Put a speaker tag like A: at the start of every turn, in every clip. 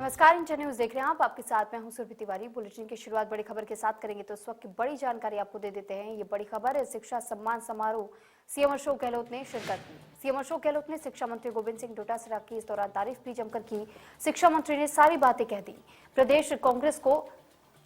A: नमस्कार, India news देख रहे हैं आप। आपके साथ मैं हूं सुरभि तिवारी। बुलेटिन की शुरुआत बड़ी खबर के साथ करेंगे तो इस वक्त की बड़ी जानकारी आपको दे देते हैं। ये बड़ी खबर है, शिक्षा सम्मान समारोह सीएम अशोक गहलोत ने शिरकत की। सीएम अशोक गहलोत ने शिक्षा मंत्री गोविंद सिंह डोटासरा की इस दौरान तारीफ भी जमकर की। शिक्षा मंत्री ने सारी बातें कह दी। प्रदेश कांग्रेस को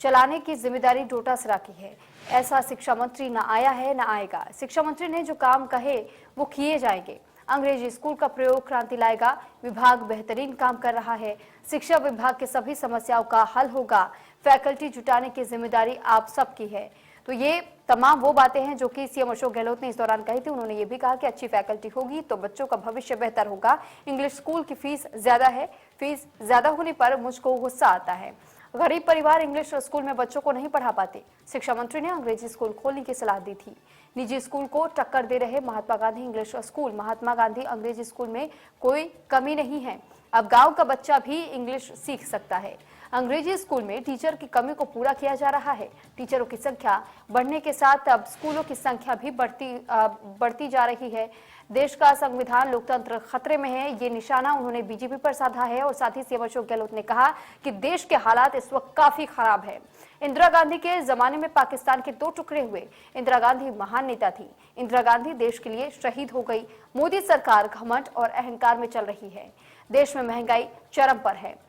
A: चलाने की जिम्मेदारी डोटासरा की है। ऐसा शिक्षा मंत्री न आया है न आएगा। शिक्षा मंत्री ने जो काम कहे वो किए जाएंगे। अंग्रेजी स्कूल का प्रयोग क्रांति लाएगा। विभाग बेहतरीन काम कर रहा है। शिक्षा विभाग के सभी समस्याओं का हल होगा। फैकल्टी जुटाने की जिम्मेदारी आप सबकी है। तो ये तमाम वो बातें हैं जो कि सीएम अशोक गहलोत ने इस दौरान कही थी। उन्होंने ये भी कहा कि अच्छी फैकल्टी होगी तो बच्चों का भविष्य बेहतर होगा। इंग्लिश स्कूल की फीस ज्यादा है। फीस ज्यादा होने पर मुझको गुस्सा आता है। गरीब परिवार इंग्लिश स्कूल में बच्चों को नहीं पढ़ा पाते। शिक्षा मंत्री ने अंग्रेजी स्कूल खोलने की सलाह दी थी। निजी स्कूल को टक्कर दे रहे महात्मा गांधी इंग्लिश स्कूल, महात्मा गांधी अंग्रेजी स्कूल में कोई कमी नहीं है। अब गांव का बच्चा भी इंग्लिश सीख सकता है। अंग्रेजी स्कूल में टीचर की कमी को पूरा किया जा रहा है। टीचरों की संख्या बढ़ने के साथ अब स्कूलों की संख्या भी बढ़ती जा रही है। देश का संविधान लोकतंत्र खतरे में है, ये निशाना उन्होंने बीजेपी पर साधा है। और साथ ही सीएम अशोक गहलोत ने कहा कि देश के हालात इस वक्त काफी खराब है। इंदिरा गांधी के जमाने में पाकिस्तान के दो टुकड़े हुए। इंदिरा गांधी महान नेता थी। इंदिरा गांधी देश के लिए शहीद हो गई। मोदी सरकार घमंड और अहंकार में चल रही है। देश में महंगाई चरम पर है।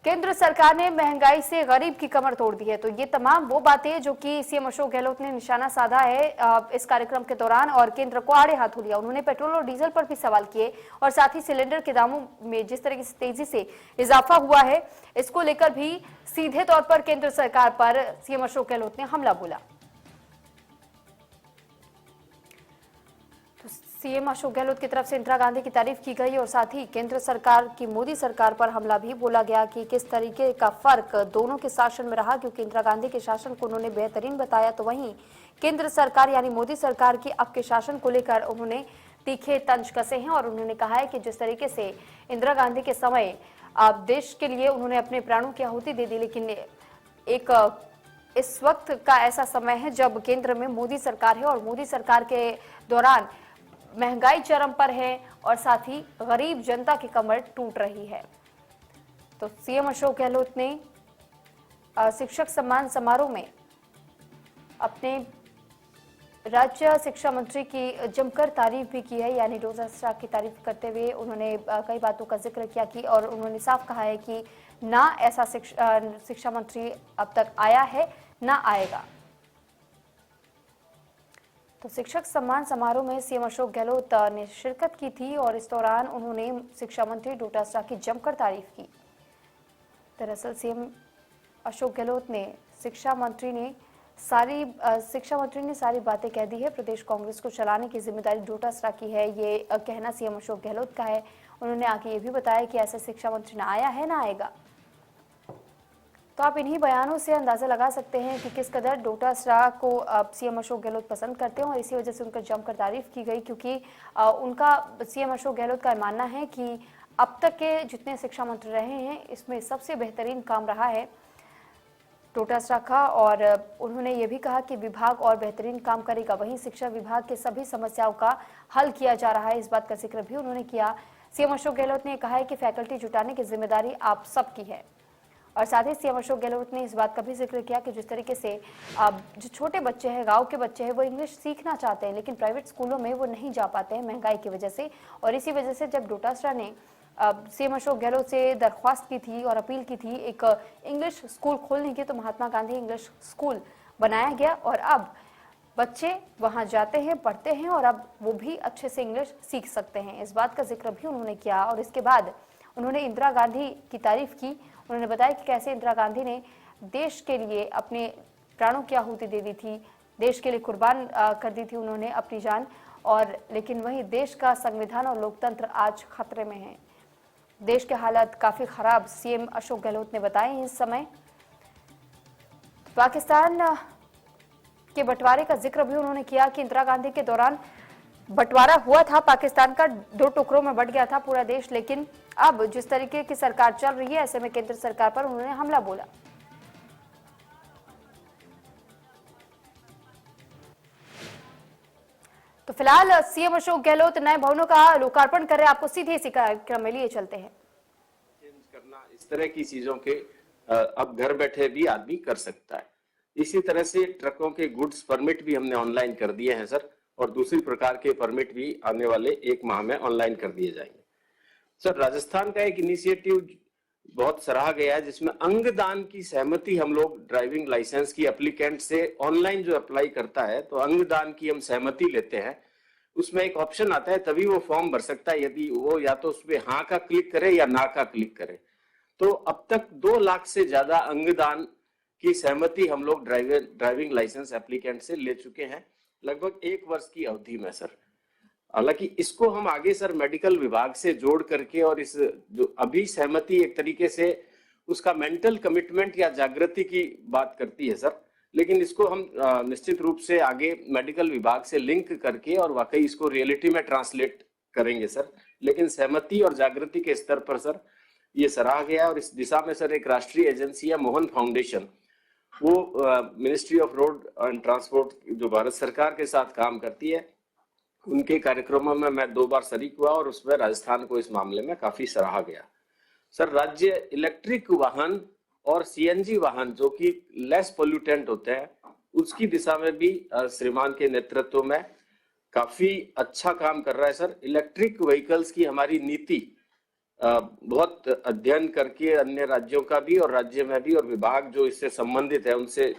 A: केंद्र सरकार ने महंगाई से गरीब की कमर तोड़ दी है। तो ये तमाम वो बातें जो कि सीएम अशोक गहलोत ने निशाना साधा है इस कार्यक्रम के दौरान और केंद्र को आड़े हाथों लिया। उन्होंने पेट्रोल और डीजल पर भी सवाल किए और साथ ही सिलेंडर के दामों में जिस तरीके से तेजी से इजाफा हुआ है, इसको लेकर भी सीधे तौर पर केंद्र सरकार पर सीएम अशोक गहलोत ने हमला बोला। सीएम अशोक गहलोत की तरफ से इंदिरा गांधी की तारीफ की गई और साथ ही केंद्र सरकार की मोदी सरकार पर हमला भी बोला गया कि किस तरीके का फर्क दोनों के शासन में रहा, क्योंकि इंदिरा गांधी के शासन को उन्होंने बेहतरीन बताया तो वहीं केंद्र सरकार यानी मोदी सरकार की अब के शासन को लेकर उन्होंने तीखे तंज कसे हैं। और उन्होंने कहा है कि जिस तरीके से इंदिरा गांधी के समय देश के लिए उन्होंने अपने प्राणों की आहुति दे दी, लेकिन एक इस वक्त का ऐसा समय है जब केंद्र में मोदी सरकार है और मोदी सरकार के दौरान महंगाई चरम पर है और साथ ही गरीब जनता की कमर टूट रही है। तो सीएम अशोक गहलोत ने शिक्षक सम्मान समारोह में अपने राज्य शिक्षा मंत्री की जमकर तारीफ भी की है, यानी डोटासरा की तारीफ करते हुए उन्होंने कई बातों का जिक्र किया कि और उन्होंने साफ कहा है कि ना ऐसा शिक्षा मंत्री अब तक आया है ना आएगा। तो शिक्षक सम्मान समारोह में सीएम अशोक गहलोत ने शिरकत की थी और इस दौरान उन्होंने शिक्षा मंत्री डोटासरा की जमकर तारीफ की। दरअसल सीएम अशोक गहलोत ने शिक्षा मंत्री ने सारी बातें कह दी है। प्रदेश कांग्रेस को चलाने की जिम्मेदारी डोटासरा की है, ये कहना सीएम अशोक गहलोत का है। उन्होंने आगे ये भी बताया कि ऐसा शिक्षा मंत्री ना आया है ना आएगा। तो आप इन्हीं बयानों से अंदाजा लगा सकते हैं कि किस कदर डोटासरा को सीएम अशोक गहलोत पसंद करते हैं और इसी वजह से उनका जमकर तारीफ की गई, क्योंकि उनका सीएम अशोक गहलोत का मानना है कि अब तक के जितने शिक्षा मंत्री रहे हैं इसमें सबसे बेहतरीन काम रहा है डोटासरा का। और उन्होंने ये भी कहा कि विभाग और बेहतरीन काम करेगा। वहीं शिक्षा विभाग के सभी समस्याओं का हल किया जा रहा है, इस बात का जिक्र भी उन्होंने किया। सीएम अशोक गहलोत ने कहा है कि फैकल्टी जुटाने की जिम्मेदारी आप सबकी है। और साथ ही सीएम अशोक गहलोत ने इस बात का भी जिक्र किया कि जिस तरीके से जो छोटे बच्चे हैं, गांव के बच्चे हैं, वो इंग्लिश सीखना चाहते हैं लेकिन प्राइवेट स्कूलों में वो नहीं जा पाते हैं महंगाई की वजह से। और इसी वजह से जब डोटासरा ने सीएम अशोक गहलोत से दरख्वास्त की थी और अपील की थी एक इंग्लिश स्कूल खोलने की, तो महात्मा गांधी इंग्लिश स्कूल बनाया गया और अब बच्चे वहां जाते हैं, पढ़ते हैं और अब वो भी अच्छे से इंग्लिश सीख सकते हैं। इस बात का जिक्र भी उन्होंने किया और इसके बाद उन्होंने इंदिरा गांधी की तारीफ की। उन्होंने बताया कि कैसे इंदिरा गांधी ने देश के लिए अपने प्राणों की आहुति दे दी थी, देश के लिए कुर्बान कर दी थी उन्होंने अपनी जान। और लेकिन वही देश का संविधान और लोकतंत्र आज खतरे में है। देश के हालात काफी खराब सीएम अशोक गहलोत ने बताए। इस समय पाकिस्तान के बंटवारे का जिक्र भी उन्होंने किया कि इंदिरा गांधी के दौरान बंटवारा हुआ था, पाकिस्तान का दो टुकड़ों में बंट गया था पूरा देश, लेकिन अब जिस तरीके की सरकार चल रही है ऐसे में केंद्र सरकार पर उन्होंने हमला बोला। तो फिलहाल सीएम अशोक गहलोत नए भवनों का लोकार्पण कर रहे हैं। आपको सीधे इसी कार्यक्रम में लिए चलते हैं।
B: इस तरह की चीजों के अब घर बैठे भी आदमी कर सकता है। इसी तरह से ट्रकों के गुड्स परमिट भी हमने ऑनलाइन कर दिए हैं सर, और दूसरी प्रकार के परमिट भी आने वाले 1 माह में ऑनलाइन कर दिए जाएंगे। सर, राजस्थान का एक इनिशिएटिव बहुत सराहा गया है, जिसमें अंगदान की सहमति हम लोग ड्राइविंग लाइसेंस की एप्लीकेंट से ऑनलाइन जो अप्लाई करता है तो अंगदान की हम सहमति लेते हैं। उसमें एक ऑप्शन आता है, तभी वो फॉर्म भर सकता है यदि वो या तो उसमें हाँ का क्लिक करे या ना का क्लिक करे। तो अब तक 2 लाख से ज्यादा अंगदान की सहमति हम लोग ड्राइविंग लाइसेंस एप्लीकेंट से ले चुके हैं, लगभग 1 वर्ष की अवधि में सर। हालांकि इसको हम आगे सर मेडिकल विभाग से जोड़ करके, और इस जो अभी सहमति एक तरीके से उसका मेंटल कमिटमेंट या जागृति की बात करती है सर, लेकिन इसको हम निश्चित रूप से आगे मेडिकल विभाग से लिंक करके और वाकई इसको रियलिटी में ट्रांसलेट करेंगे सर। लेकिन सहमति और जागृति के स्तर पर सर ये सराहा गया, और इस दिशा में सर एक राष्ट्रीय एजेंसी है मोहन फाउंडेशन, वो ministry of road and transport जो भारत सरकार के साथ काम करती है, उनके कार्यक्रमों में मैं 2 बार शरीक हुआ और उसमें राजस्थान को इस मामले में काफी सराहा गया। सर, राज्य इलेक्ट्रिक वाहन और सीएनजी वाहन जो कि लेस पोल्यूटेंट होते हैं उसकी दिशा में भी श्रीमान के नेतृत्व में काफी अच्छा काम कर रहा है सर। इलेक्ट्रिक व्हीकल्स की हमारी नीति बहुत अध्ययन करके अन्य राज्यों का भी और राज्य में भी, और विभाग जो इससे संबंधित है उनसे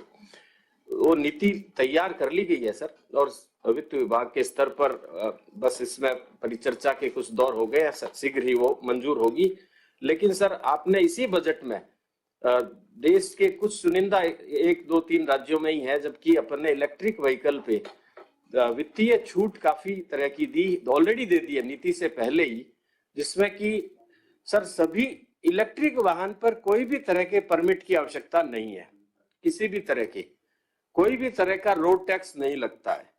B: वो नीति तैयार कर ली गई है सर, और वित्त विभाग के स्तर पर बस इसमें परिचर्चा के कुछ दौर हो गए हैं सर, शीघ्र ही वो मंजूर होगी। लेकिन सर आपने इसी बजट में देश के कुछ चुनिंदा 1, 2, 3 राज्यों में ही है, जबकि अपने इलेक्ट्रिक व्हीकल पे वित्तीय छूट काफी तरह की दी, ऑलरेडी दे दी है नीति से पहले ही, जिसमें कि सर सभी इलेक्ट्रिक वाहन पर कोई भी तरह के परमिट की आवश्यकता नहीं है, किसी भी तरह की कोई भी तरह का रोड टैक्स नहीं लगता है।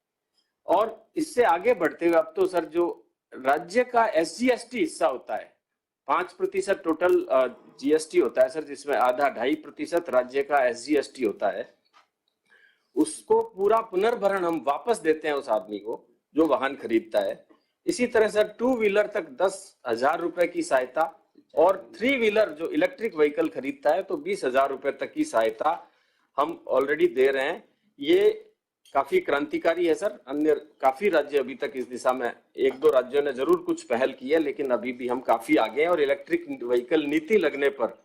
B: और इससे आगे बढ़ते हुए अब तो सर जो राज्य का SGST हिस्सा होता है 5% टोटल GST होता है सर, जिसमें आधा 2.5% राज्य का SGST होता है, उसको पूरा पुनर्भरण हम वापस देते हैं उस आदमी को जो वाहन खरीदता है। इसी तरह सर 2 व्हीलर तक 10,000 रुपए की सहायता, और 3 व्हीलर जो इलेक्ट्रिक व्हीकल खरीदता है तो 20,000 रुपए तक की सहायता हम ऑलरेडी दे रहे हैं। ये काफी क्रांतिकारी है सर। अन्य काफी राज्य अभी तक इस दिशा में, 1-2 राज्यों ने जरूर कुछ पहल की है, लेकिन अभी भी हम काफी आगे हैं। और इलेक्ट्रिक व्हीकल नीति लगने पर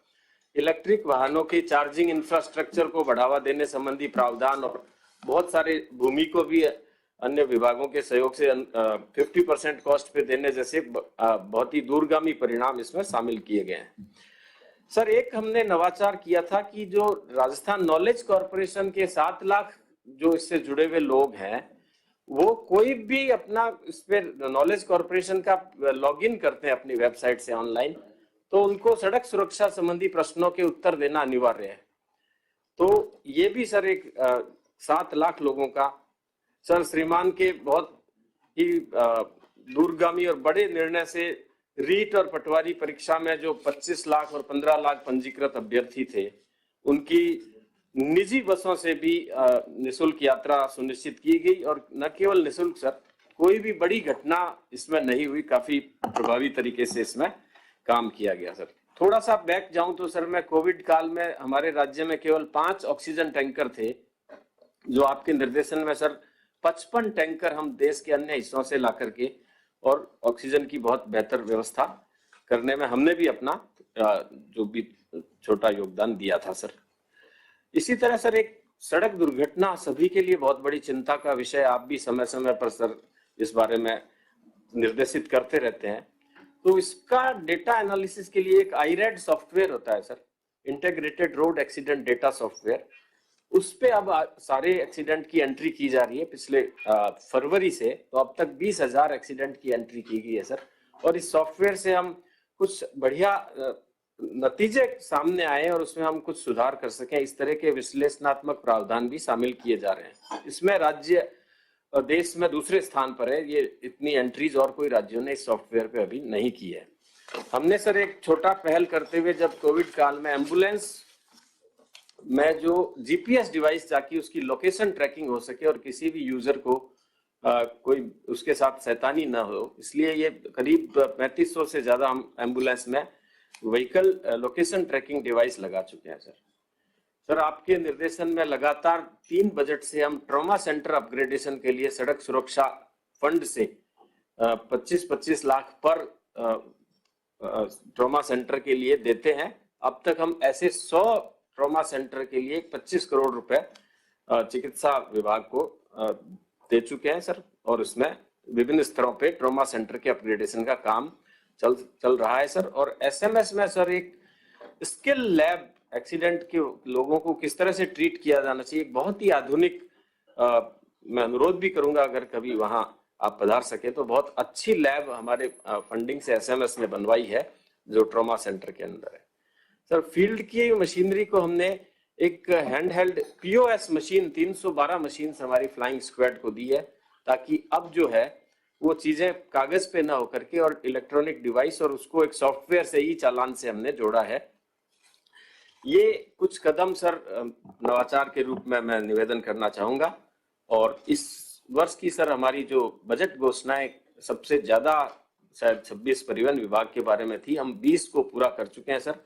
B: इलेक्ट्रिक वाहनों के चार्जिंग इंफ्रास्ट्रक्चर को बढ़ावा देने संबंधी प्रावधान और बहुत सारे भूमि को भी अन्य विभागों के सहयोग से 50% कॉस्ट पे देने जैसे बहुत ही दूरगामी परिणाम इसमें शामिल किए गए हैं। सर, एक हमने नवाचार किया था कि जो राजस्थान नॉलेज कॉर्पोरेशन के 7 लाख जो इससे जुड़े हुए लोग हैं, वो कोई भी अपना इस पे नॉलेज कॉर्पोरेशन का लॉगिन करते हैं अपनी वेबसाइट से ऑनलाइन, तो उनको सड़क सुरक्षा संबंधी प्रश्नों के उत्तर देना अनिवार्य है। तो ये भी सर एक 7 लाख लोगों का सर श्रीमान के बहुत ही दूरगामी और बड़े निर्णय से रीट और पटवारी परीक्षा में जो 25 लाख और 15 लाख पंजीकृत अभ्यर्थी थे, उनकी निजी बसों से भी निःशुल्क यात्रा सुनिश्चित की गई। और न केवल निःशुल्क सर, कोई भी बड़ी घटना इसमें नहीं हुई, काफी प्रभावी तरीके से इसमें काम किया गया सर। थोड़ा सा बैक जाऊं तो सर, मैं कोविड काल में हमारे राज्य में केवल 5 ऑक्सीजन टैंकर थे, जो आपके निर्देशन में सर 55 टैंकर हम देश के अन्य हिस्सों से ला करके और ऑक्सीजन की बहुत बेहतर व्यवस्था करने में हमने भी अपना जो भी छोटा योगदान दिया था सर। इसी तरह सर एक सड़क दुर्घटना सभी के लिए बहुत बड़ी चिंता का विषय, आप भी समय समय पर सर इस बारे में निर्देशित करते रहते हैं। तो इसका डेटा एनालिसिस के लिए एक IRAD सॉफ्टवेयर होता है sir, integrated road accident data software. उस पे अब सारे एक्सीडेंट की एंट्री की जा रही है। पिछले फरवरी से तो अब तक 20,000 एक्सीडेंट की एंट्री की गई है सर। और इस सॉफ्टवेयर से हम कुछ बढ़िया नतीजे सामने आए और उसमें हम कुछ सुधार कर सकें, इस तरह के विश्लेषणात्मक प्रावधान भी शामिल किए जा रहे हैं। इसमें राज्य देश में दूसरे स्थान पर है। ये इतनी एंट्रीज और कोई राज्यों ने इस सॉफ्टवेयर पे अभी नहीं की है। हमने सर एक छोटा पहल करते हुए, जब कोविड काल में एम्बुलेंस में जो GPS डिवाइस, ताकि उसकी लोकेशन ट्रैकिंग हो सके और किसी भी यूजर को कोई उसके साथ शैतानी ना हो, इसलिए ये करीब 3500 से ज्यादा हम एम्बुलेंस में व्हीकल लोकेशन ट्रैकिंग डिवाइस लगा चुके हैं सर। सर आपके निर्देशन में लगातार 3 बजट से हम ट्रॉमा सेंटर अपग्रेडेशन के लिए सड़क सुरक्षा फंड से 25-25 लाख पर ट्रॉमा सेंटर के लिए देते हैं। अब तक हम ऐसे 100 ट्रॉमा सेंटर के लिए 25 करोड़ रुपए चिकित्सा विभाग को दे चुके हैं सर, और उसमें विभिन्न स्तरों पे ट्रॉमा सेंटर के अपग्रेडेशन का काम चल रहा है सर। और एसएमएस में सर एक स्किल लैब एक्सीडेंट के लोगों को किस तरह से ट्रीट किया जाना चाहिए, एक बहुत ही आधुनिक मैं अनुरोध भी करूंगा अगर कभी वहां आप पधार सके तो, बहुत अच्छी लैब हमारे फंडिंग से एसएमएस ने बनवाई है जो ट्रॉमा सेंटर के अंदर है सर। फील्ड की मशीनरी को हमने एक हैंडहेल्ड पीओएस मशीन 312 मशीन हमारी फ्लाइंग स्क्वाड को दी है, ताकि अब जो है वो चीजें कागज पे ना होकर के और इलेक्ट्रॉनिक डिवाइस और उसको एक सॉफ्टवेयर से ही चालान से हमने जोड़ा है। ये कुछ कदम सर नवाचार के रूप में मैं निवेदन करना चाहूंगा। और इस वर्ष की सर हमारी जो बजट घोषणाएं सबसे ज्यादा शायद 26 परिवहन विभाग के बारे में थी, हम 20 को पूरा कर चुके हैं सर।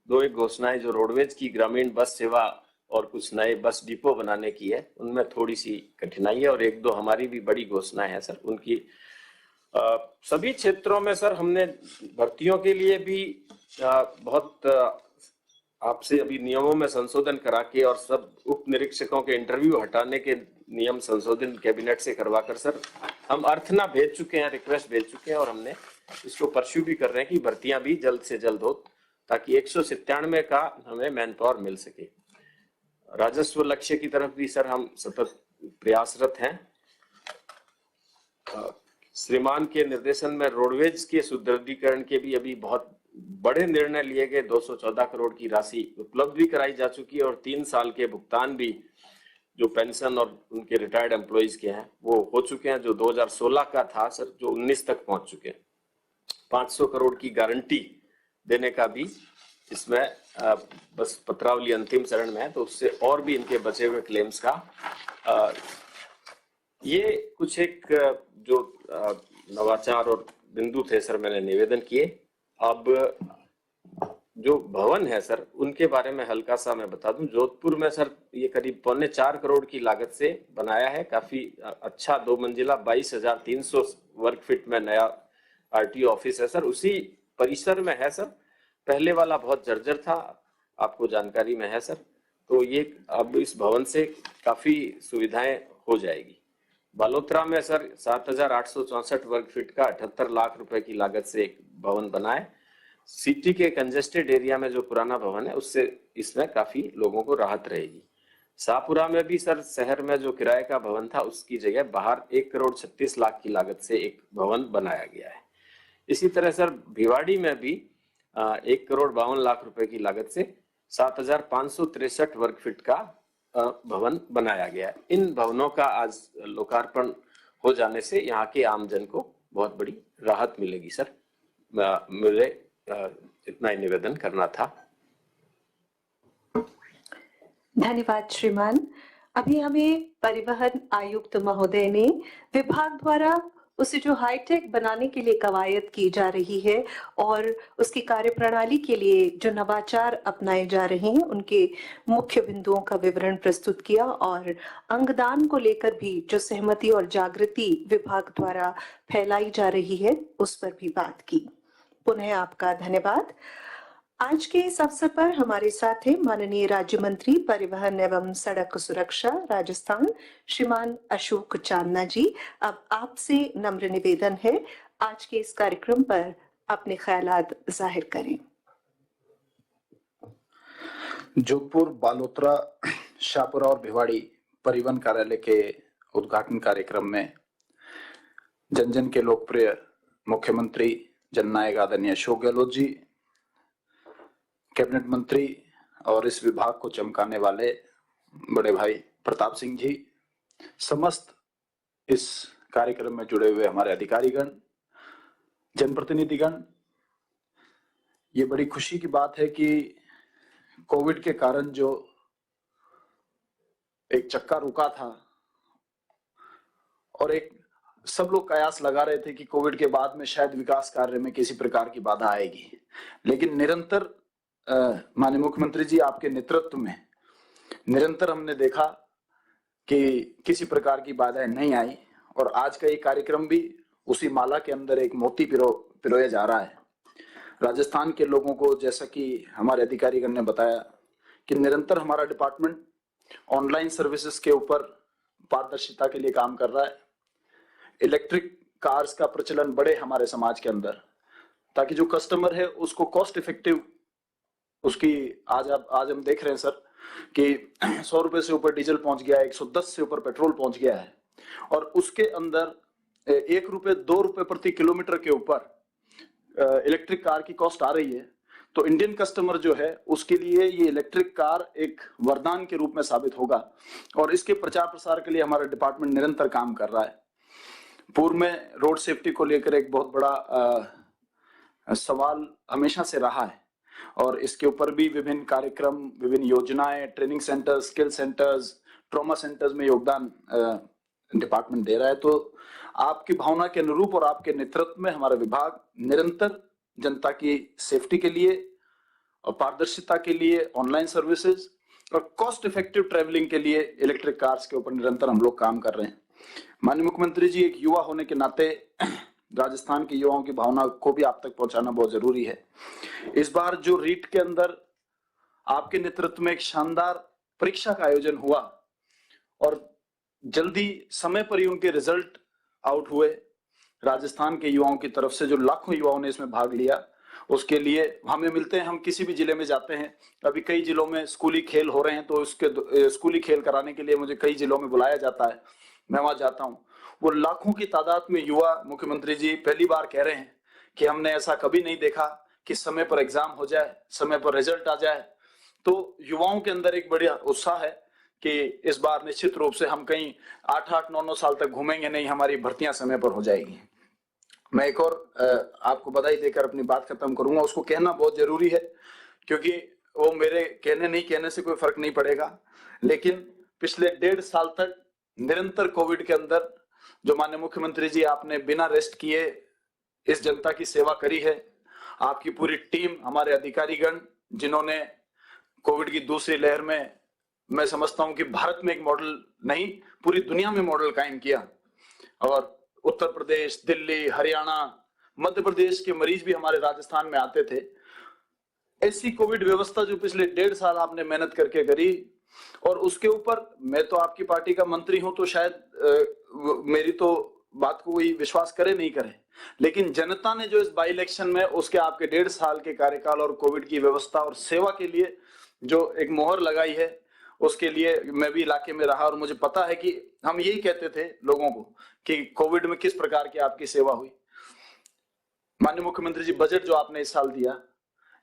B: 2 घोषणाएं जो रोडवेज की ग्रामीण बस सेवा और कुछ नए बस डिपो बनाने की है, उनमें थोड़ी सी कठिनाई है, और 1-2 हमारी भी बड़ी घोषणाएं हैं सर। उनकी सभी क्षेत्रों में सर हमने भर्तियों के लिए भी बहुत आपसे अभी नियमों में संशोधन करा के और सब उप निरीक्षकों के इंटरव्यू हटाने के नियम संशोधन कैबिनेट से करवाकर सर हम अर्थना भेज चुके हैं, रिक्वेस्ट भेज चुके हैं, और हमने इसको परस्यू भी कर रहे हैं कि भर्तियां भी जल्द से जल्द हो, ताकि 197 का हमें मैन पावर मिल सके। राजस्व लक्ष्य की तरफ भी सर हम सतत प्रयासरत हैं। श्रीमान के निर्देशन में रोडवेज के सुदृढ़ीकरण के भी अभी बहुत बड़े निर्णय लिए गए। 214 करोड़ की राशि उपलब्ध भी कराई जा चुकी है, और 3 साल के भुगतान भी जो पेंशन और उनके रिटायर्ड एम्प्लॉइज के हैं वो हो चुके हैं, जो 2016 का था सर, जो 19 तक पहुंच चुके हैं। 500 करोड़ की गारंटी देने का भी इसमें बस पत्रावली अंतिम चरण में है, तो उससे और भी इनके बचे हुए क्लेम्स का ये कुछ एक जो नवाचार और बिंदु थे सर मैंने निवेदन किए। अब जो भवन है सर उनके बारे में हल्का सा मैं बता दूं। जोधपुर में सर ये करीब 3.25 करोड़ की लागत से बनाया है, काफी अच्छा 2 मंजिला 22,300 वर्ग फीट में नया आरटीओ ऑफिस है सर। उसी परिसर में है सर, पहले वाला बहुत जर्जर था, आपको जानकारी में है सर। तो ये अब इस भवन से काफी सुविधाएं हो जाएगी। बालोतरा में सर 7,864 वर्ग फीट का 78 लाख रुपए की लागत से एक भवन बना है। सिटी के कंजेस्टेड एरिया में जो पुराना भवन है उससे इसमें काफी लोगों को राहत रहेगी। शाहपुरा में भी सर शहर में जो किराए का भवन था उसकी जगह बाहर 1 करोड़ 36 लाख की लागत से एक भवन बनाया गया है। इसी तरह सर भिवाड़ी में भी 1 करोड़ 52 लाख रुपए की लागत से 7,563 वर्ग फीट का भवन बनाया गया है। इन भवनों का आज लोकार्पण हो जाने से यहाँ के आमजन को बहुत बड़ी राहत मिलेगी सर। मुझे इतना ही निवेदन करना था।
C: धन्यवाद श्रीमान। अभी हमें परिवहन आयुक्त महोदय ने विभाग द्वारा उसे जो हाईटेक बनाने के लिए कवायद की जा रही है और उसकी कार्यप्रणाली के लिए जो नवाचार अपनाए जा रहे हैं उनके मुख्य बिंदुओं का विवरण प्रस्तुत किया, और अंगदान को लेकर भी जो सहमति और जागृति विभाग द्वारा फैलाई जा रही है उस पर भी बात की। पुनः आपका धन्यवाद। आज के इस अवसर पर हमारे साथ हैं माननीय राज्य मंत्री परिवहन एवं सड़क सुरक्षा राजस्थान श्रीमान अशोक चांदना जी। अब आपसे नम्र निवेदन है, आज के इस कार्यक्रम पर अपने ख्यालात जाहिर करें।
D: जोधपुर, बालोतरा, शाहपुरा और भिवाड़ी परिवहन कार्यालय के उद्घाटन कार्यक्रम में जन जन के लोकप्रिय मुख्यमंत्री जननायक आदरणीय अशोक गहलोत जी, कैबिनेट मंत्री और इस विभाग को चमकाने वाले बड़े भाई प्रताप सिंह जी, समस्त इस कार्यक्रम में जुड़े हुए हमारे अधिकारीगण, जनप्रतिनिधिगण, ये बड़ी खुशी की बात है कि कोविड के कारण जो एक चक्का रुका था और एक सब लोग कयास लगा रहे थे कि कोविड के बाद में शायद विकास कार्य में किसी प्रकार की बाधा आएगी, लेकिन निरंतर माननीय मुख्यमंत्री जी आपके नेतृत्व में निरंतर हमने देखा कि किसी प्रकार की बाधाएं नहीं आई, और आज का ये कार्यक्रम भी उसी माला के अंदर एक मोती पिरोया जा रहा है। राजस्थान के लोगों को, जैसा कि हमारे अधिकारीगण ने बताया, कि निरंतर हमारा डिपार्टमेंट ऑनलाइन सर्विसेज के ऊपर पारदर्शिता के लिए काम कर रहा है। इलेक्ट्रिक कार्स का प्रचलन बढ़े हमारे समाज के अंदर, ताकि जो कस्टमर है उसको कॉस्ट इफेक्टिव उसकी आज हम देख रहे हैं सर कि 100 रुपए से ऊपर डीजल पहुंच गया है, 110 से ऊपर पेट्रोल पहुंच गया है, और उसके अंदर 1 रुपए 2 रुपए प्रति किलोमीटर के ऊपर इलेक्ट्रिक कार की कॉस्ट आ रही है। तो इंडियन कस्टमर जो है उसके लिए ये इलेक्ट्रिक कार एक वरदान के रूप में साबित होगा, और इसके प्रचार प्रसार के लिए हमारा डिपार्टमेंट निरंतर काम कर रहा है। पूर्व में रोड सेफ्टी को लेकर एक बहुत बड़ा सवाल हमेशा से रहा है, और इसके ऊपर भी विभिन्न कार्यक्रम, विभिन्न योजनाएं, training centres, skill centres, trauma centres में योगदान डिपार्टमेंट दे रहा है। तो आपकी भावना के अनुरूप और आपके नेतृत्व में हमारा विभाग निरंतर जनता की सेफ्टी के लिए और पारदर्शिता के लिए ऑनलाइन सर्विसेज और कॉस्ट इफेक्टिव ट्रेवलिंग के लिए इलेक्ट्रिक कार्स के ऊपर निरंतर हम लोग काम कर रहे हैं। माननीय मुख्यमंत्री जी, एक युवा होने के नाते राजस्थान के युवाओं की भावना को भी आप तक पहुंचाना बहुत जरूरी है। इस बार जो रीट के अंदर आपके नेतृत्व में एक शानदार परीक्षा का आयोजन हुआ और जल्दी समय पर ही उनके रिजल्ट आउट हुए, राजस्थान के युवाओं की तरफ से जो लाखों युवाओं ने इसमें भाग लिया, उसके लिए हमें मिलते हैं। हम किसी भी जिले में जाते हैं, अभी कई जिलों में स्कूली खेल हो रहे हैं, तो उसके स्कूली खेल कराने के लिए मुझे कई जिलों में बुलाया जाता है, मैं वहां जाता हूं। वो लाखों की तादाद में युवा, मुख्यमंत्री जी पहली बार कह रहे हैं कि हमने ऐसा कभी नहीं देखा कि समय पर एग्जाम हो जाए, समय पर रिजल्ट आ जाए। तो युवाओं के अंदर एक बढ़िया उत्साह है कि इस बार निश्चित रूप से हम कहीं 8-8, 9-9 साल तक घूमेंगे नहीं, हमारी भर्तियां समय पर हो जाएगी। मैं एक और आपको बधाई देकर अपनी बात खत्म करूंगा। उसको कहना बहुत जरूरी है, क्योंकि वो मेरे कहने नहीं कहने से कोई फर्क नहीं पड़ेगा, लेकिन पिछले 1.5 साल तक निरंतर कोविड के अंदर जो माननीय मुख्यमंत्री जी आपने बिना रेस्ट किए इस जनता की सेवा करी है, आपकी पूरी टीम, हमारे अधिकारीगण, जिन्होंने कोविड की दूसरी लहर में, मैं समझता हूं कि भारत में एक मॉडल नहीं, पूरी दुनिया में मॉडल कायम किया। और उत्तर प्रदेश, दिल्ली, हरियाणा, मध्य प्रदेश के मरीज भी हमारे राजस्थान में आते थे। ऐसी कोविड व्यवस्था जो पिछले 1.5 साल आपने मेहनत करके करी, और उसके ऊपर मैं तो आपकी पार्टी का मंत्री हूं, तो शायद मेरी तो बात को कोई विश्वास करे नहीं करे, लेकिन जनता ने जो इस बाई इलेक्शन में उसके आपके 1.5 साल के कार्यकाल और कोविड की व्यवस्था और सेवा के लिए जो एक मोहर लगाई है, उसके लिए मैं भी इलाके में रहा और मुझे पता है कि हम यही कहते थे लोगों को कि कोविड में किस प्रकार की आपकी सेवा हुई। माननीय मुख्यमंत्री जी, बजट जो आपने इस साल दिया,